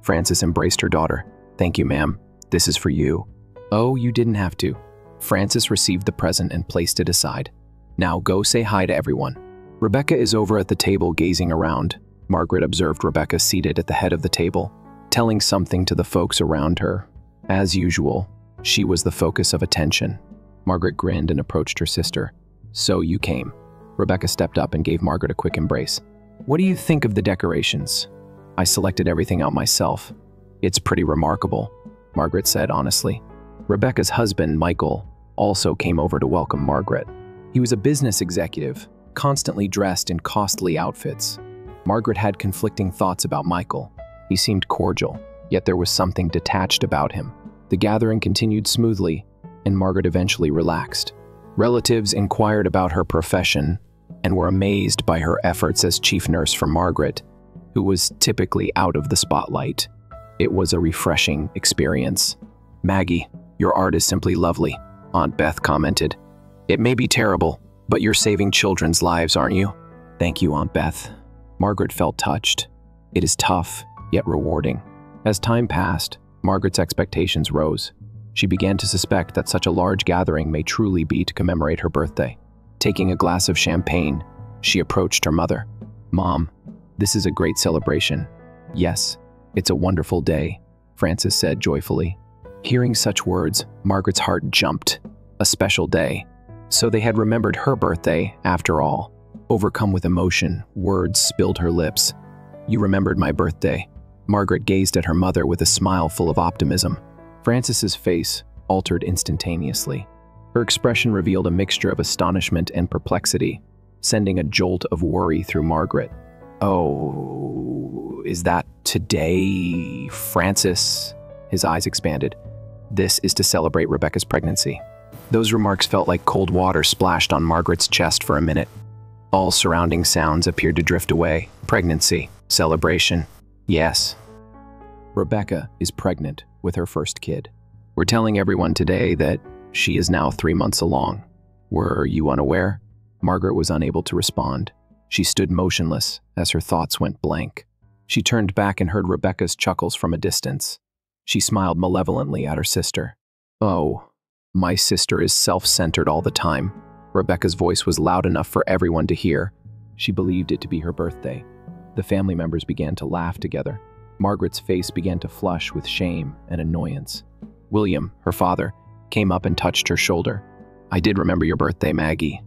Frances embraced her daughter. "Thank you, ma'am. This is for you." "Oh, you didn't have to." Frances received the present and placed it aside. "Now go say hi to everyone." "Rebecca is over at the table gazing around." Margaret observed Rebecca seated at the head of the table, telling something to the folks around her. As usual, she was the focus of attention. Margaret grinned and approached her sister. "So you came." Rebecca stepped up and gave Margaret a quick embrace. "What do you think of the decorations?" "I selected everything out myself. It's pretty remarkable," Margaret said honestly. Rebecca's husband, Michael, also came over to welcome Margaret. He was a business executive, constantly dressed in costly outfits. Margaret had conflicting thoughts about Michael. He seemed cordial, yet there was something detached about him. The gathering continued smoothly, and Margaret eventually relaxed. Relatives inquired about her profession and were amazed by her efforts as chief nurse for Margaret, who was typically out of the spotlight. It was a refreshing experience. "Maggie, your art is simply lovely," Aunt Beth commented. "It may be terrible, but you're saving children's lives, aren't you?" "Thank you, Aunt Beth." Margaret felt touched. It is tough, yet rewarding. As time passed, Margaret's expectations rose. She began to suspect that such a large gathering may truly be to commemorate her birthday. Taking a glass of champagne, she approached her mother. "Mom, this is a great celebration." "Yes, it's a wonderful day," Frances said joyfully. Hearing such words, Margaret's heart jumped. A special day. So they had remembered her birthday, after all. Overcome with emotion, words spilled her lips. "You remembered my birthday." Margaret gazed at her mother with a smile full of optimism. Frances's face altered instantaneously. Her expression revealed a mixture of astonishment and perplexity, sending a jolt of worry through Margaret. "Oh, is that today, Frances?" His eyes expanded. "This is to celebrate Rebecca's pregnancy." Those remarks felt like cold water splashed on Margaret's chest for a minute. All surrounding sounds appeared to drift away. Pregnancy, celebration. Yes. Rebecca is pregnant with her first kid. We're telling everyone today that she is now 3 months along. Were you unaware? Margaret was unable to respond. She stood motionless as her thoughts went blank. She turned back and heard Rebecca's chuckles from a distance. She smiled malevolently at her sister. "Oh, my sister is self-centered all the time." Rebecca's voice was loud enough for everyone to hear. She believed it to be her birthday. The family members began to laugh together. Margaret's face began to flush with shame and annoyance. William, her father, came up and touched her shoulder. "I did remember your birthday, Maggie.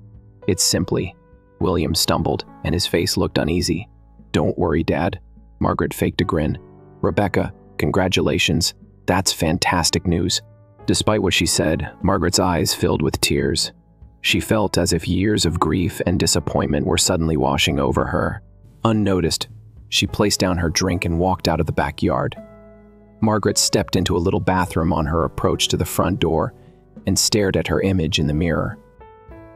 It's simply..." William stumbled, and his face looked uneasy. "Don't worry, Dad." Margaret faked a grin. "Rebecca, congratulations. That's fantastic news." Despite what she said, Margaret's eyes filled with tears. She felt as if years of grief and disappointment were suddenly washing over her. Unnoticed, She placed down her drink and walked out of the backyard. Margaret stepped into a little bathroom on her approach to the front door and stared at her image in the mirror.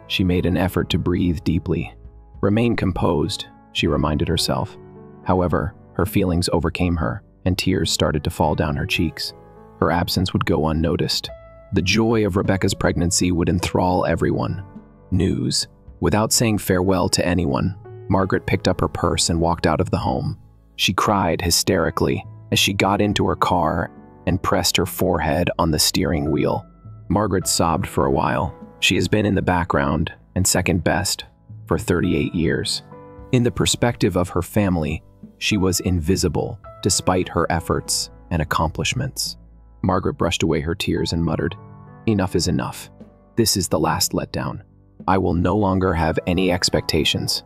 She made an effort to breathe deeply. Remain composed, she reminded herself. However, her feelings overcame her, and tears started to fall down her cheeks. Her absence would go unnoticed. The joy of Rebecca's pregnancy would enthrall everyone. News. Without saying farewell to anyone, Margaret picked up her purse and walked out of the home. She cried hysterically as she got into her car and pressed her forehead on the steering wheel. Margaret sobbed for a while. She has been in the background and second best for 38 years. In the perspective of her family, she was invisible despite her efforts and accomplishments. Margaret brushed away her tears and muttered, "Enough is enough. This is the last letdown. I will no longer have any expectations."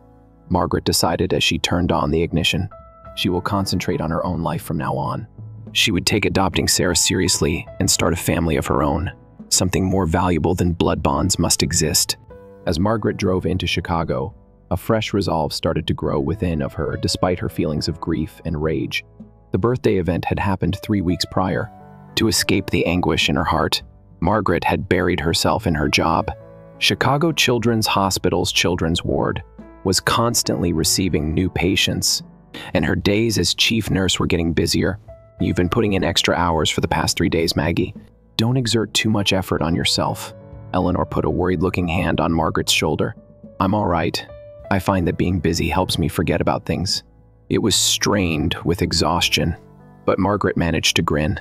Margaret decided as she turned on the ignition. She will concentrate on her own life from now on. She would take adopting Sarah seriously and start a family of her own. Something more valuable than blood bonds must exist. As Margaret drove into Chicago, a fresh resolve started to grow within of her despite her feelings of grief and rage. The birthday event had happened 3 weeks prior. To escape the anguish in her heart, Margaret had buried herself in her job. Chicago Children's Hospital's children's ward was constantly receiving new patients, and her days as chief nurse were getting busier. "You've been putting in extra hours for the past 3 days, Maggie. Don't exert too much effort on yourself." Eleanor put a worried-looking hand on Margaret's shoulder. "I'm all right. I find that being busy helps me forget about things." It was strained with exhaustion, but Margaret managed to grin.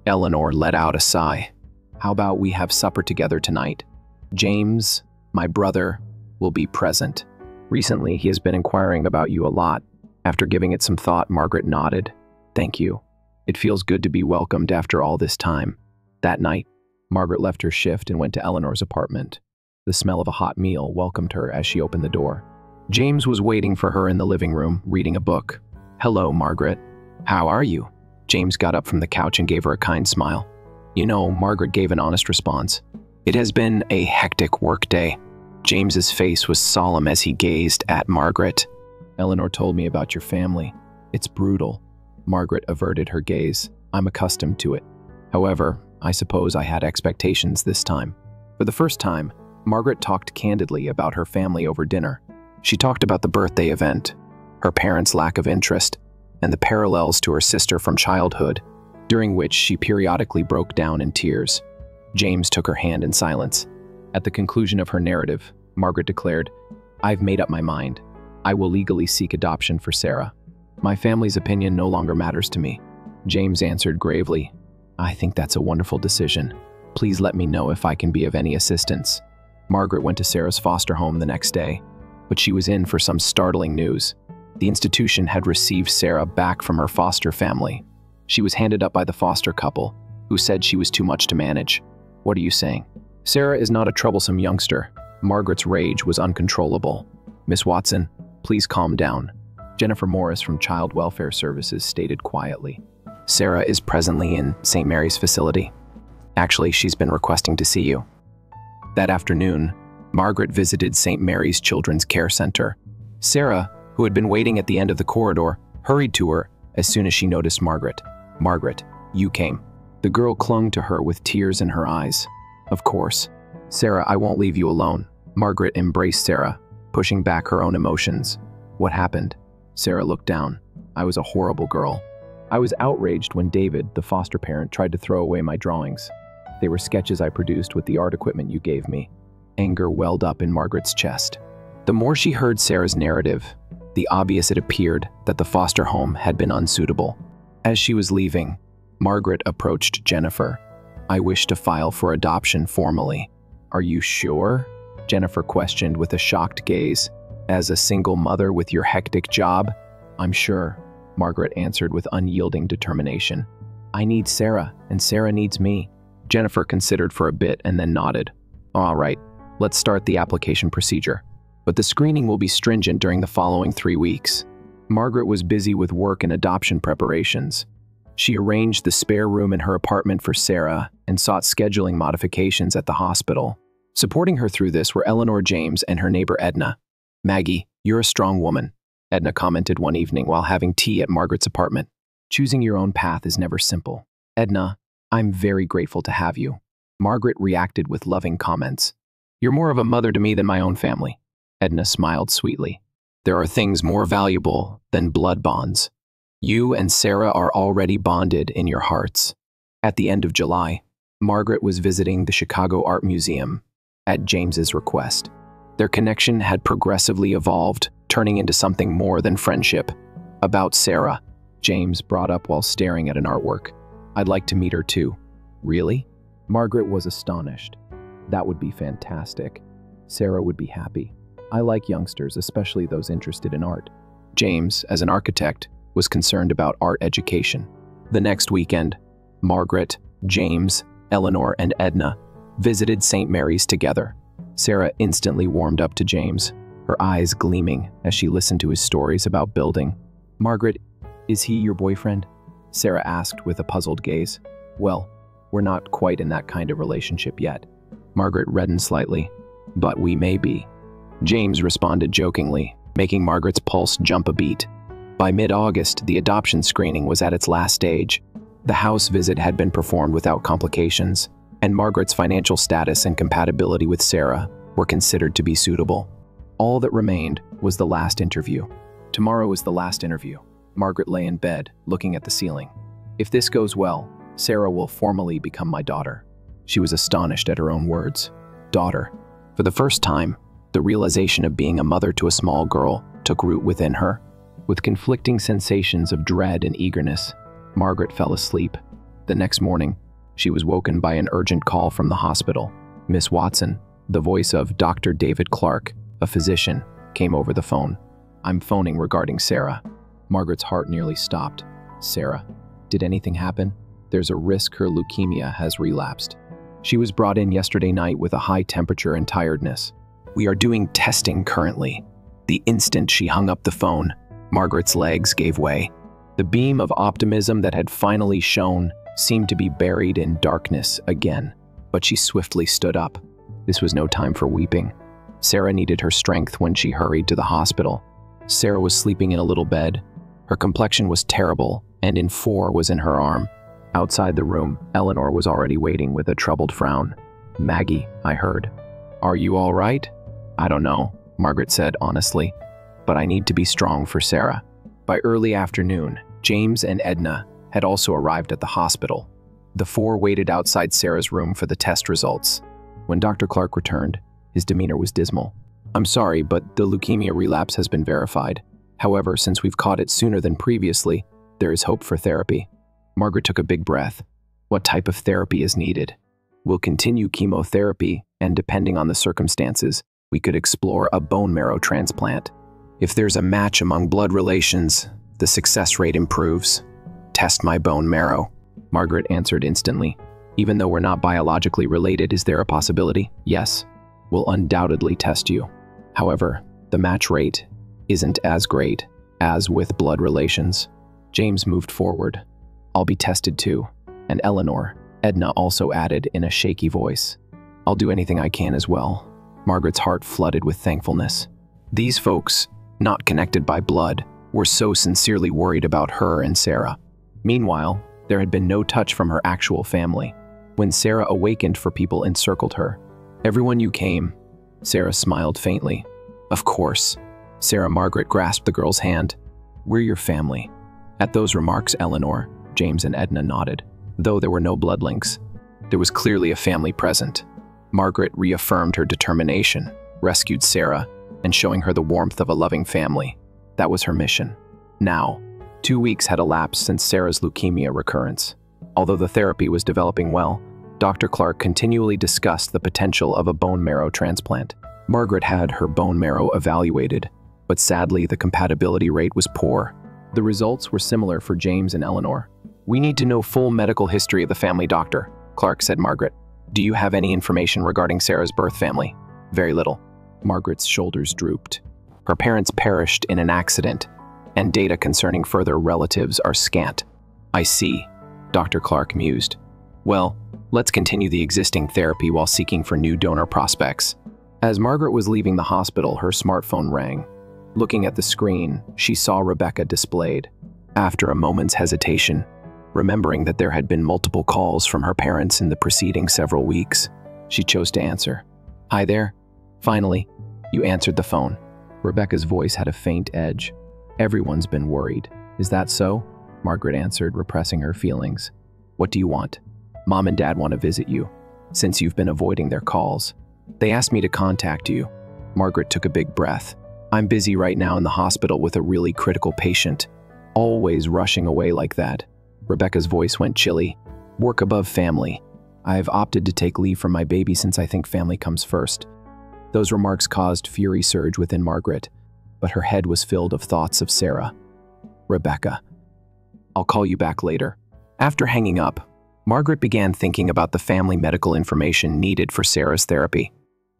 Eleanor let out a sigh. "How about we have supper together tonight? James, my brother, will be present. Recently, he has been inquiring about you a lot." After giving it some thought, Margaret nodded. "Thank you. It feels good to be welcomed after all this time." That night, Margaret left her shift and went to Eleanor's apartment. The smell of a hot meal welcomed her as she opened the door. James was waiting for her in the living room, reading a book. "Hello, Margaret. How are you?" James got up from the couch and gave her a kind smile. "You know," Margaret gave an honest response, "it has been a hectic workday." James's face was solemn as he gazed at Margaret. "Eleanor told me about your family. It's brutal." Margaret averted her gaze. "I'm accustomed to it. However, I suppose I had expectations this time." For the first time, Margaret talked candidly about her family over dinner. She talked about the birthday event, her parents' lack of interest, and the parallels to her sister from childhood, during which she periodically broke down in tears. James took her hand in silence. At the conclusion of her narrative, Margaret declared, "I've made up my mind. I will legally seek adoption for Sarah. My family's opinion no longer matters to me." James answered gravely, "I think that's a wonderful decision. Please let me know if I can be of any assistance." Margaret went to Sarah's foster home the next day, but she was in for some startling news. The institution had received Sarah back from her foster family. She was handed up by the foster couple, who said she was too much to manage. "What are you saying?" "Sarah is not a troublesome youngster." Margaret's rage was uncontrollable. "Miss Watson, please calm down," Jennifer Morris from Child Welfare Services stated quietly. "Sarah is presently in St. Mary's facility. Actually, she's been requesting to see you." That afternoon, Margaret visited St. Mary's Children's Care Center. Sarah, who had been waiting at the end of the corridor, hurried to her as soon as she noticed Margaret. "Margaret, you came." The girl clung to her with tears in her eyes. "Of course. Sarah, I won't leave you alone." Margaret embraced Sarah, pushing back her own emotions. "What happened?" Sarah looked down. "I was a horrible girl. I was outraged when David, the foster parent, tried to throw away my drawings. They were sketches I produced with the art equipment you gave me." Anger welled up in Margaret's chest. The more she heard Sarah's narrative, the obvious it appeared that the foster home had been unsuitable. As she was leaving, Margaret approached Jennifer. "I wish to file for adoption formally." "Are you sure?" Jennifer questioned with a shocked gaze. "As a single mother with your hectic job?" "I'm sure," Margaret answered with unyielding determination. "I need Sarah, and Sarah needs me." Jennifer considered for a bit and then nodded. "All right, let's start the application procedure. But the screening will be stringent during the following 3 weeks." Margaret was busy with work and adoption preparations. She arranged the spare room in her apartment for Sarah and sought scheduling modifications at the hospital. Supporting her through this were Eleanor, James, and her neighbor Edna. "Maggie, you're a strong woman. Edna commented one evening while having tea at Margaret's apartment. Choosing your own path is never simple. Edna, I'm very grateful to have you. Margaret reacted with loving comments. You're more of a mother to me than my own family. Edna smiled sweetly. There are things more valuable than blood bonds. You and Sarah are already bonded in your hearts. At the end of July, Margaret was visiting the Chicago Art Museum at James's request. Their connection had progressively evolved, turning into something more than friendship. About Sarah, James brought up while staring at an artwork. I'd like to meet her too. Really? Margaret was astonished. That would be fantastic. Sarah would be happy. I like youngsters, especially those interested in art. James, as an architect, was concerned about art education. The next weekend, Margaret, James, Eleanor, and Edna visited St. Mary's together. Sarah instantly warmed up to James, her eyes gleaming as she listened to his stories about building. Margaret, is he your boyfriend? Sarah asked with a puzzled gaze. Well, we're not quite in that kind of relationship yet. Margaret reddened slightly, but we may be. James responded jokingly, making Margaret's pulse jump a beat. By mid-August, the adoption screening was at its last stage. The house visit had been performed without complications, and Margaret's financial status and compatibility with Sarah were considered to be suitable. All that remained was the last interview. Tomorrow is the last interview. Margaret lay in bed, looking at the ceiling. If this goes well, Sarah will formally become my daughter. She was astonished at her own words. Daughter. For the first time, the realization of being a mother to a small girl took root within her. With conflicting sensations of dread and eagerness, Margaret fell asleep. The next morning, she was woken by an urgent call from the hospital. Miss Watson, the voice of Dr. David Clark, a physician, came over the phone. I'm phoning regarding Sarah. Margaret's heart nearly stopped. Sarah, did anything happen? There's a risk her leukemia has relapsed. She was brought in yesterday night with a high temperature and tiredness. We are doing testing currently. The instant she hung up the phone, Margaret's legs gave way. The beam of optimism that had finally shone seemed to be buried in darkness again, but she swiftly stood up. This was no time for weeping. Sarah needed her strength when she hurried to the hospital. Sarah was sleeping in a little bed. Her complexion was terrible, and In-4 was in her arm. Outside the room, Eleanor was already waiting with a troubled frown. Maggie, I heard. Are you all right? I don't know, Margaret said honestly, but I need to be strong for Sarah. By early afternoon, James and Edna had also arrived at the hospital. The four waited outside Sarah's room for the test results. When Dr. Clark returned, his demeanor was dismal. I'm sorry, but the leukemia relapse has been verified. However, since we've caught it sooner than previously, there is hope for therapy. Margaret took a big breath. What type of therapy is needed? We'll continue chemotherapy, and depending on the circumstances, we could explore a bone marrow transplant. If there's a match among blood relations, the success rate improves. Test my bone marrow. Margaret answered instantly. Even though we're not biologically related, is there a possibility? Yes. We'll undoubtedly test you. However, the match rate isn't as great as with blood relations. James moved forward. I'll be tested too. And Eleanor, Edna also added in a shaky voice. I'll do anything I can as well. Margaret's heart flooded with thankfulness. These folks, not connected by blood, were so sincerely worried about her and Sarah. Meanwhile, there had been no touch from her actual family. When Sarah awakened, people encircled her. Everyone you came. Sarah smiled faintly. Of course. Sarah Margaret grasped the girl's hand. We're your family. At those remarks, Eleanor, James, and Edna nodded. Though there were no blood links, there was clearly a family present. Margaret reaffirmed her determination, rescued Sarah, and showing her the warmth of a loving family. That was her mission. Now, 2 weeks had elapsed since Sarah's leukemia recurrence. Although the therapy was developing well, Dr. Clark continually discussed the potential of a bone marrow transplant. Margaret had her bone marrow evaluated, but sadly the compatibility rate was poor. The results were similar for James and Eleanor. We need to know full medical history of the family doctor, Clark said. Margaret, do you have any information regarding Sarah's birth family? Very little. Margaret's shoulders drooped. Her parents perished in an accident, and data concerning further relatives are scant. I see, Dr. Clark mused. Well, let's continue the existing therapy while seeking for new donor prospects. As Margaret was leaving the hospital, her smartphone rang. Looking at the screen, she saw Rebecca displayed. After a moment's hesitation, remembering that there had been multiple calls from her parents in the preceding several weeks, she chose to answer. "Hi there. Finally, you answered the phone." Rebecca's voice had a faint edge. "Everyone's been worried. Is that so?" Margaret answered, repressing her feelings. "What do you want?" "Mom and Dad want to visit you, since you've been avoiding their calls. They asked me to contact you." Margaret took a big breath. "I'm busy right now in the hospital with a really critical patient. Always rushing away like that." Rebecca's voice went chilly. "Work above family. I've opted to take leave from my baby since I think family comes first." Those remarks caused fury surge within Margaret, but her head was filled of thoughts of Sarah. "Rebecca, I'll call you back later." After hanging up, Margaret began thinking about the family medical information needed for Sarah's therapy.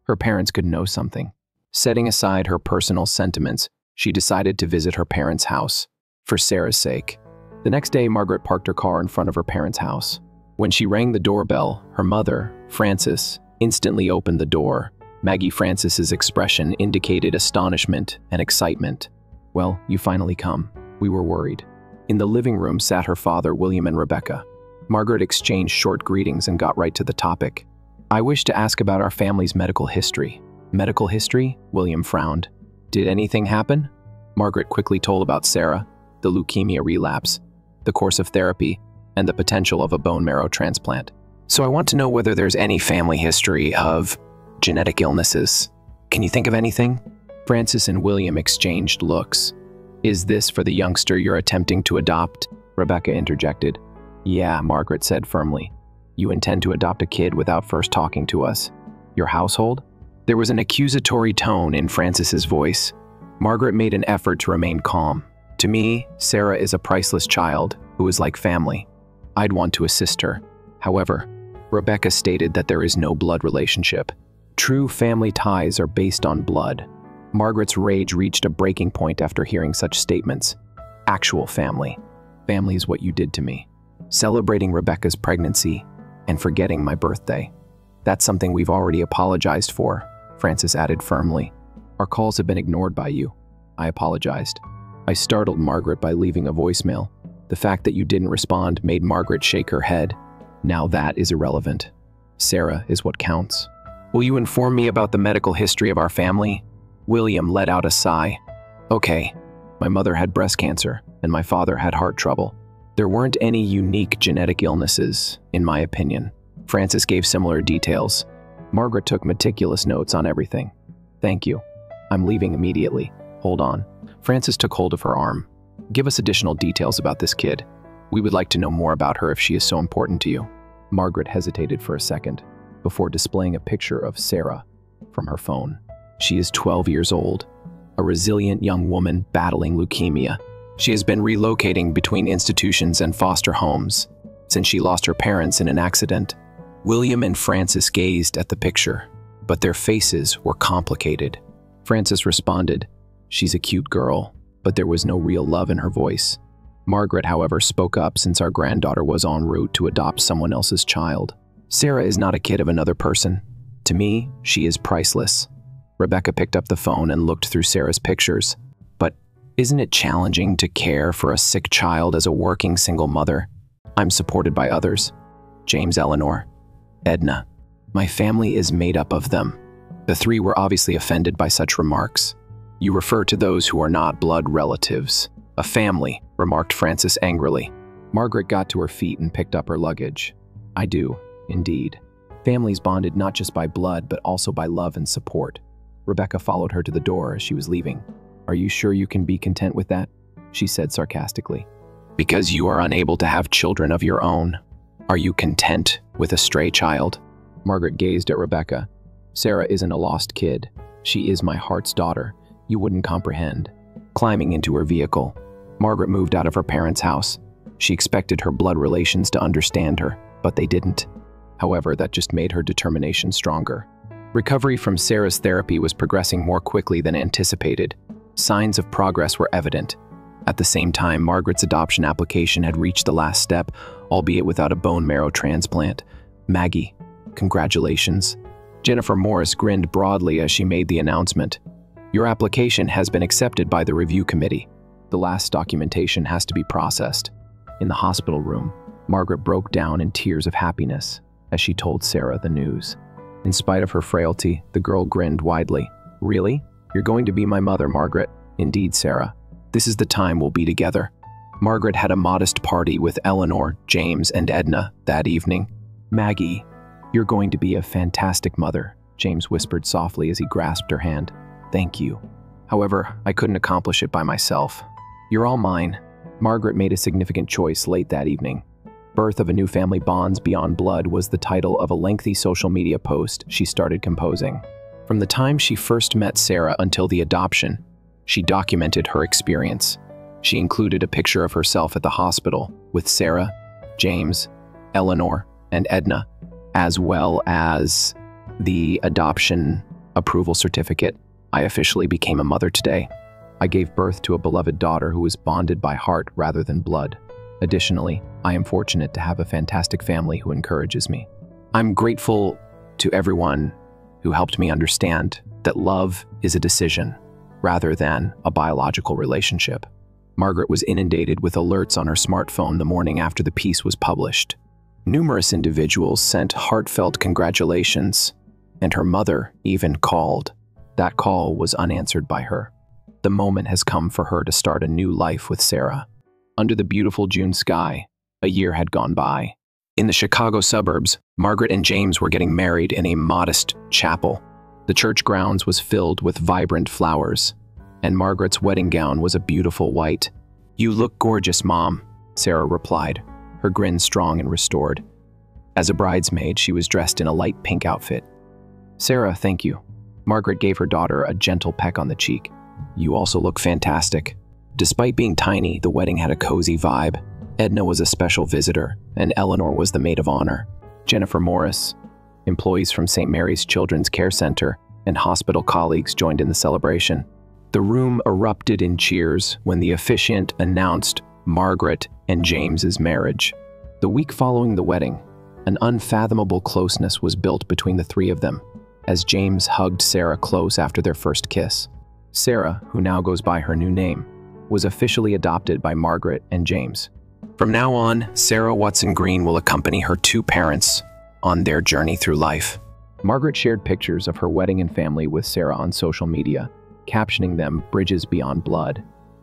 Her parents could know something. Setting aside her personal sentiments, she decided to visit her parents' house, for Sarah's sake. The next day, Margaret parked her car in front of her parents' house. When she rang the doorbell, her mother, Frances, instantly opened the door. Maggie Frances's expression indicated astonishment and excitement. "Well, you finally come. We were worried." In the living room sat her father, William, and Rebecca. Margaret exchanged short greetings and got right to the topic. "I wish to ask about our family's medical history." "Medical history?" William frowned. "Did anything happen?" Margaret quickly told about Sarah, the leukemia relapse, the course of therapy, and the potential of a bone marrow transplant. "So I want to know whether there's any family history of genetic illnesses. Can you think of anything?" Frances and William exchanged looks. "Is this for the youngster you're attempting to adopt?" Rebecca interjected. "Yeah," Margaret said firmly. "You intend to adopt a kid without first talking to us? Your household?" There was an accusatory tone in Frances's voice. Margaret made an effort to remain calm. "To me, Sarah is a priceless child who is like family. I'd want to assist her." However, Rebecca stated that there is no blood relationship. True family ties are based on blood. Margaret's rage reached a breaking point after hearing such statements. Actual family. Family is what you did to me. Celebrating Rebecca's pregnancy and forgetting my birthday. That's something we've already apologized for, Frances added firmly. Our calls have been ignored by you. I apologized. I startled Margaret by leaving a voicemail. The fact that you didn't respond made Margaret shake her head. Now that is irrelevant. Sarah is what counts. Will you inform me about the medical history of our family? William let out a sigh. Okay, my mother had breast cancer and my father had heart trouble. There weren't any unique genetic illnesses, in my opinion. Frances gave similar details. Margaret took meticulous notes on everything. Thank you. I'm leaving immediately. Hold on. Frances took hold of her arm. Give us additional details about this kid. We would like to know more about her if she is so important to you. Margaret hesitated for a second before displaying a picture of Sarah from her phone. She is 12 years old, a resilient young woman battling leukemia. She has been relocating between institutions and foster homes since she lost her parents in an accident. William and Frances gazed at the picture, but their faces were complicated. Frances responded, "She's a cute girl," but there was no real love in her voice. Margaret, however, spoke up since our granddaughter was en route to adopt someone else's child. Sarah is not a kid of another person. To me, she is priceless. Rebecca picked up the phone and looked through Sarah's pictures. But isn't it challenging to care for a sick child as a working single mother? I'm supported by others. James, Eleanor, Edna. My family is made up of them. The three were obviously offended by such remarks. You refer to those who are not blood relatives. A family, remarked Frances angrily. Margaret got to her feet and picked up her luggage. I do, indeed. Families bonded not just by blood, but also by love and support. Rebecca followed her to the door as she was leaving. Are you sure you can be content with that? She said sarcastically. Because you are unable to have children of your own. Are you content with a stray child? Margaret gazed at Rebecca. Sarah isn't a lost kid. She is my heart's daughter. You wouldn't comprehend. Climbing into her vehicle, Margaret moved out of her parents' house. She expected her blood relations to understand her, but they didn't. However, that just made her determination stronger. Recovery from Sarah's therapy was progressing more quickly than anticipated. Signs of progress were evident. At the same time, Margaret's adoption application had reached the last step, albeit without a bone marrow transplant. Maggie, congratulations. Jennifer Morris grinned broadly as she made the announcement. Your application has been accepted by the review committee. The last documentation has to be processed. In the hospital room, Margaret broke down in tears of happiness as she told Sarah the news. In spite of her frailty, the girl grinned widely. "Really? You're going to be my mother, Margaret?" "Indeed, Sarah. This is the time we'll be together." Margaret had a modest party with Eleanor, James, and Edna that evening. "Maggie, you're going to be a fantastic mother," James whispered softly as he grasped her hand. "Thank you. However, I couldn't accomplish it by myself. You're all mine." Margaret made a significant choice late that evening. "Birth of a New Family Bonds Beyond Blood" was the title of a lengthy social media post she started composing. From the time she first met Sarah until the adoption, she documented her experience. She included a picture of herself at the hospital with Sarah, James, Eleanor, and Edna, as well as the adoption approval certificate. "I officially became a mother today. I gave birth to a beloved daughter who is bonded by heart rather than blood. Additionally, I am fortunate to have a fantastic family who encourages me. I'm grateful to everyone who helped me understand that love is a decision rather than a biological relationship." Margaret was inundated with alerts on her smartphone the morning after the piece was published. Numerous individuals sent heartfelt congratulations, and her mother even called. That call was unanswered by her. The moment has come for her to start a new life with Sarah. Under the beautiful June sky, a year had gone by. In the Chicago suburbs, Margaret and James were getting married in a modest chapel. The church grounds was filled with vibrant flowers, and Margaret's wedding gown was a beautiful white. "You look gorgeous, Mom," Sarah replied, her grin strong and restored. As a bridesmaid, she was dressed in a light pink outfit. "Sarah, thank you." Margaret gave her daughter a gentle peck on the cheek. "You also look fantastic." Despite being tiny, the wedding had a cozy vibe. Edna was a special visitor, and Eleanor was the maid of honor. Jennifer Morris, employees from St. Mary's Children's Care Center, and hospital colleagues joined in the celebration. The room erupted in cheers when the officiant announced Margaret and James's marriage. The week following the wedding, an unfathomable closeness was built between the three of them, as James hugged Sarah close after their first kiss. Sarah, who now goes by her new name, was officially adopted by Margaret and James. From now on, Sarah Watson Green will accompany her two parents on their journey through life. Margaret shared pictures of her wedding and family with Sarah on social media, captioning them "Bridges Beyond Blood,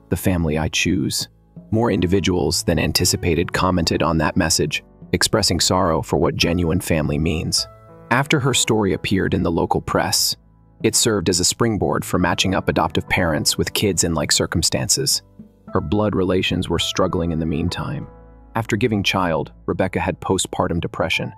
the family I choose." More individuals than anticipated commented on that message, expressing sorrow for what genuine family means. After her story appeared in the local press, it served as a springboard for matching up adoptive parents with kids in like circumstances. Her blood relations were struggling in the meantime. After giving child, Rebecca had postpartum depression,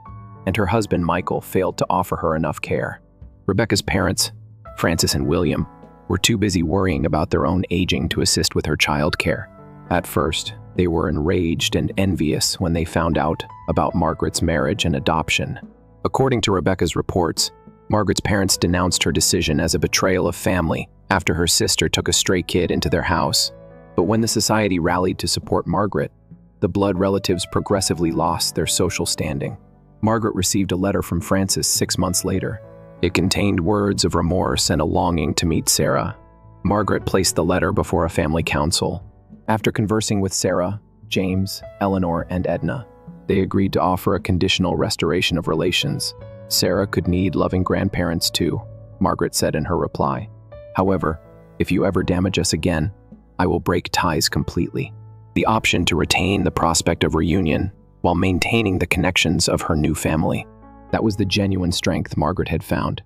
and her husband Michael failed to offer her enough care. Rebecca's parents, Francis and William, were too busy worrying about their own aging to assist with her child care. At first, they were enraged and envious when they found out about Margaret's marriage and adoption. According to Rebecca's reports, Margaret's parents denounced her decision as a betrayal of family after her sister took a stray kid into their house. But when the society rallied to support Margaret, the blood relatives progressively lost their social standing. Margaret received a letter from Francis 6 months later. It contained words of remorse and a longing to meet Sarah. Margaret placed the letter before a family council. After conversing with Sarah, James, Eleanor, and Edna, they agreed to offer a conditional restoration of relations. "Sarah could need loving grandparents too," Margaret said in her reply. "However, if you ever damage us again, I will break ties completely." The option to retain the prospect of reunion while maintaining the connections of her new family. That was the genuine strength Margaret had found.